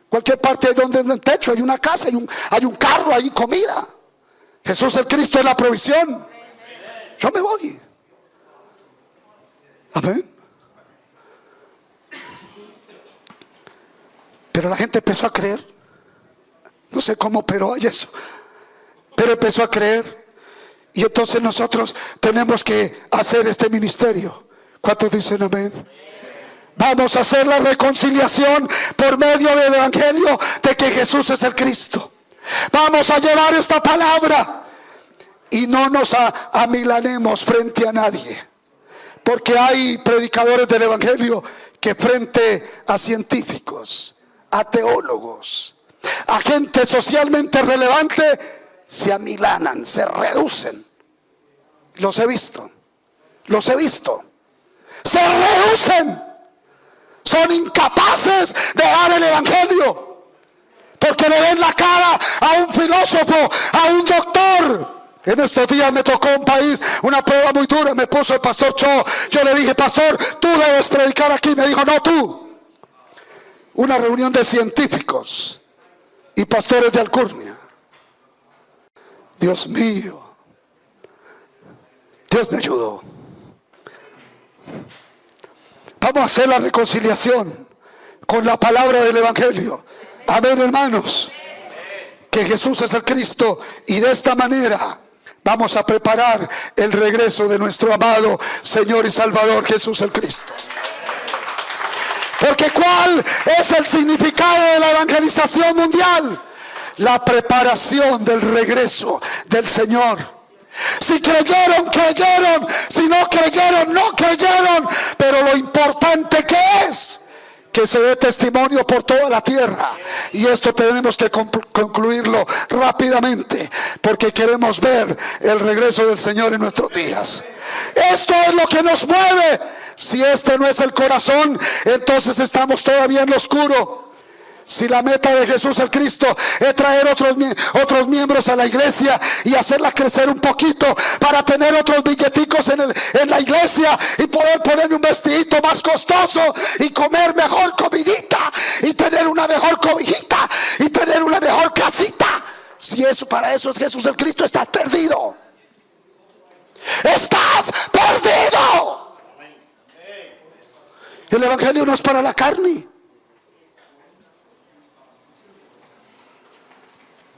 Cualquier parte hay donde hay un techo, hay una casa, hay un carro, hay comida. Jesús el Cristo es la provisión. Yo me voy. Amén. Pero la gente empezó a creer. No sé cómo, pero hay eso. Pero empezó a creer. Y entonces nosotros tenemos que hacer este ministerio. ¿Cuántos dicen amén? Vamos a hacer la reconciliación por medio del evangelio de que Jesús es el Cristo. Vamos a llevar esta palabra y no nos amilanemos frente a nadie, porque hay predicadores del evangelio que frente a científicos, a teólogos, a gente socialmente relevante, se amilanan, se reducen. Los he visto, se reducen. Son incapaces de dar el evangelio porque le ven la cara a un filósofo, a un doctor. En estos días me tocó un país, una prueba muy dura. Me puso el pastor Cho. Yo le dije, pastor, tú debes predicar aquí. Me dijo, no, tú. Una reunión de científicos y pastores de alcurnia. Dios mío, Dios me ayudó. Vamos a hacer la reconciliación con la palabra del evangelio. Amén, hermanos. Que Jesús es el Cristo, y de esta manera vamos a preparar el regreso de nuestro amado Señor y Salvador Jesús el Cristo. Porque ¿cuál es el significado de la evangelización mundial? La preparación del regreso del Señor. Si creyeron, creyeron. Si no creyeron, no creyeron. Pero lo importante que es que se dé testimonio por toda la tierra. Y esto tenemos que concluirlo rápidamente, porque queremos ver el regreso del Señor en nuestros días. Esto es lo que nos mueve. Si este no es el corazón, entonces estamos todavía en lo oscuro. Si la meta de Jesús el Cristo es traer otros miembros a la iglesia y hacerla crecer un poquito para tener otros billeticos en la iglesia y poder poner un vestidito más costoso y comer mejor comidita y tener una mejor cobijita y tener una mejor casita, si eso, para eso es Jesús el Cristo, estás perdido. Estás perdido. El evangelio no es para la carne.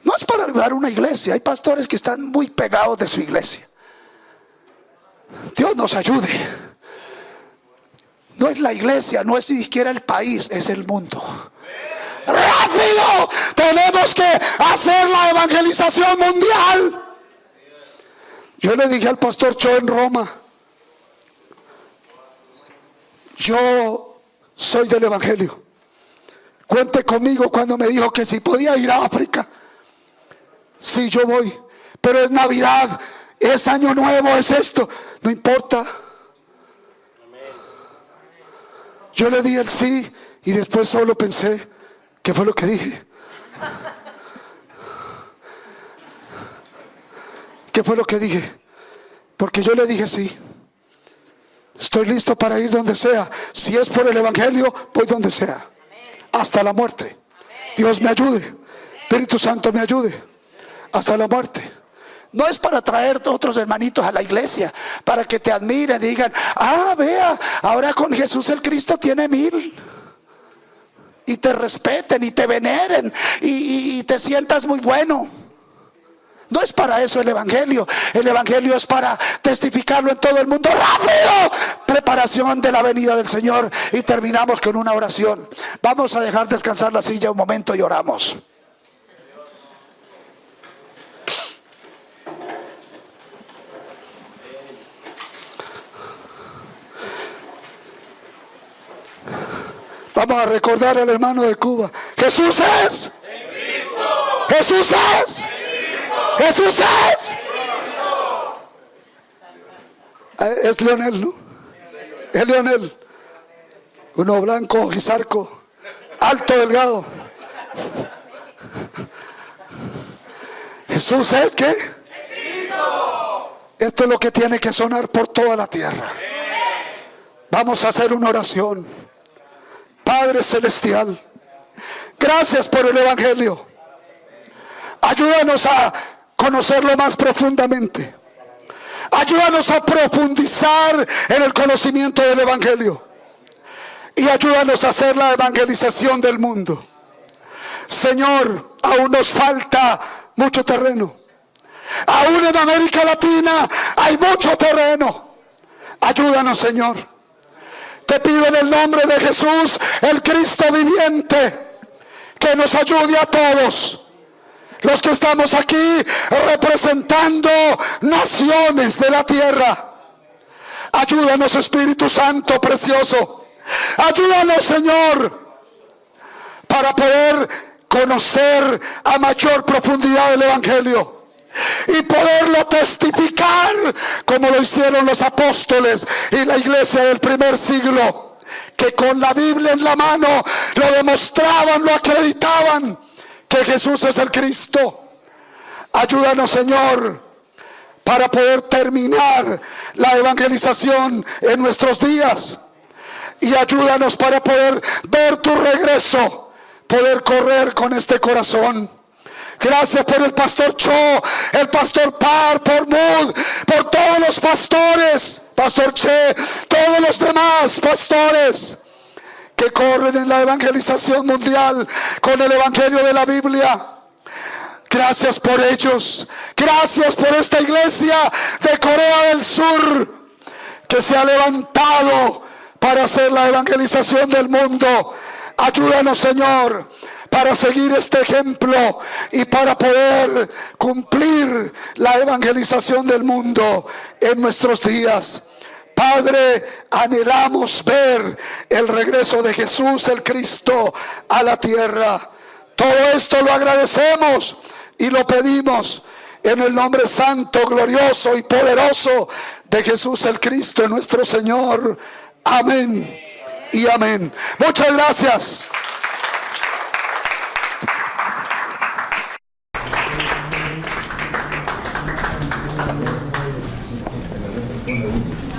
No es para ayudar a una iglesia. Hay pastores que están muy pegados de su iglesia. Dios nos ayude. No es la iglesia, no es ni siquiera el país, es el mundo. ¡Rápido! Tenemos que hacer la evangelización mundial. Yo le dije al pastor Cho en Roma, yo soy del evangelio. Cuente conmigo cuando me dijo que si podía ir a África. Sí, yo voy, pero es Navidad, es Año Nuevo, es esto, no importa. Yo le di el sí y después solo pensé, ¿qué fue lo que dije? ¿Qué fue lo que dije? Porque yo le dije sí. Estoy listo para ir donde sea. Si es por el evangelio, voy donde sea, hasta la muerte. Dios me ayude, Espíritu Santo me ayude. Hasta la muerte. No es para traer otros hermanitos a la iglesia para que te admiren y digan, ah, vea, ahora con Jesús el Cristo tiene 1000, y te respeten y te veneren y te sientas muy bueno. No es para eso el evangelio. El evangelio es para testificarlo en todo el mundo. ¡Rápido! Preparación de la venida del Señor. Y terminamos con una oración. Vamos a dejar descansar la silla un momento y oramos. Vamos a recordar al hermano de Cuba. Jesús es. Jesús es. Jesús es. Es Leonel, ¿no? Es Leonel. Uno blanco, guisarco, alto, delgado. Jesús es ¿qué? Esto es lo que tiene que sonar por toda la tierra. Vamos a hacer una oración. Padre Celestial, gracias por el Evangelio. Ayúdanos a conocerlo más profundamente. Ayúdanos a profundizar en el conocimiento del Evangelio. Y ayúdanos a hacer la evangelización del mundo. Señor, aún nos falta mucho terreno. Aún en América Latina hay mucho terreno. Ayúdanos, Señor. Te pido en el nombre de Jesús, el Cristo viviente, que nos ayude a todos los que estamos aquí representando naciones de la tierra. Ayúdanos, Espíritu Santo precioso. Ayúdanos, Señor, para poder conocer a mayor profundidad el Evangelio y poderlo testificar como lo hicieron los apóstoles y la iglesia del primer siglo, que con la Biblia en la mano lo demostraban, lo acreditaban, que Jesús es el Cristo. Ayúdanos, Señor, para poder terminar la evangelización en nuestros días. Y ayúdanos para poder ver tu regreso, poder correr con este corazón. Gracias por el pastor Cho, el pastor Par, por Mood, por todos los pastores, pastor Che, todos los demás pastores que corren en la evangelización mundial con el evangelio de la Biblia. Gracias por ellos. Gracias por esta iglesia de Corea del Sur que se ha levantado para hacer la evangelización del mundo. Ayúdanos, Señor, para seguir este ejemplo y para poder cumplir la evangelización del mundo en nuestros días. Padre, anhelamos ver el regreso de Jesús el Cristo a la tierra. Todo esto lo agradecemos y lo pedimos en el nombre santo, glorioso y poderoso de Jesús el Cristo, nuestro Señor. Amén y amén. Muchas gracias. Thank you.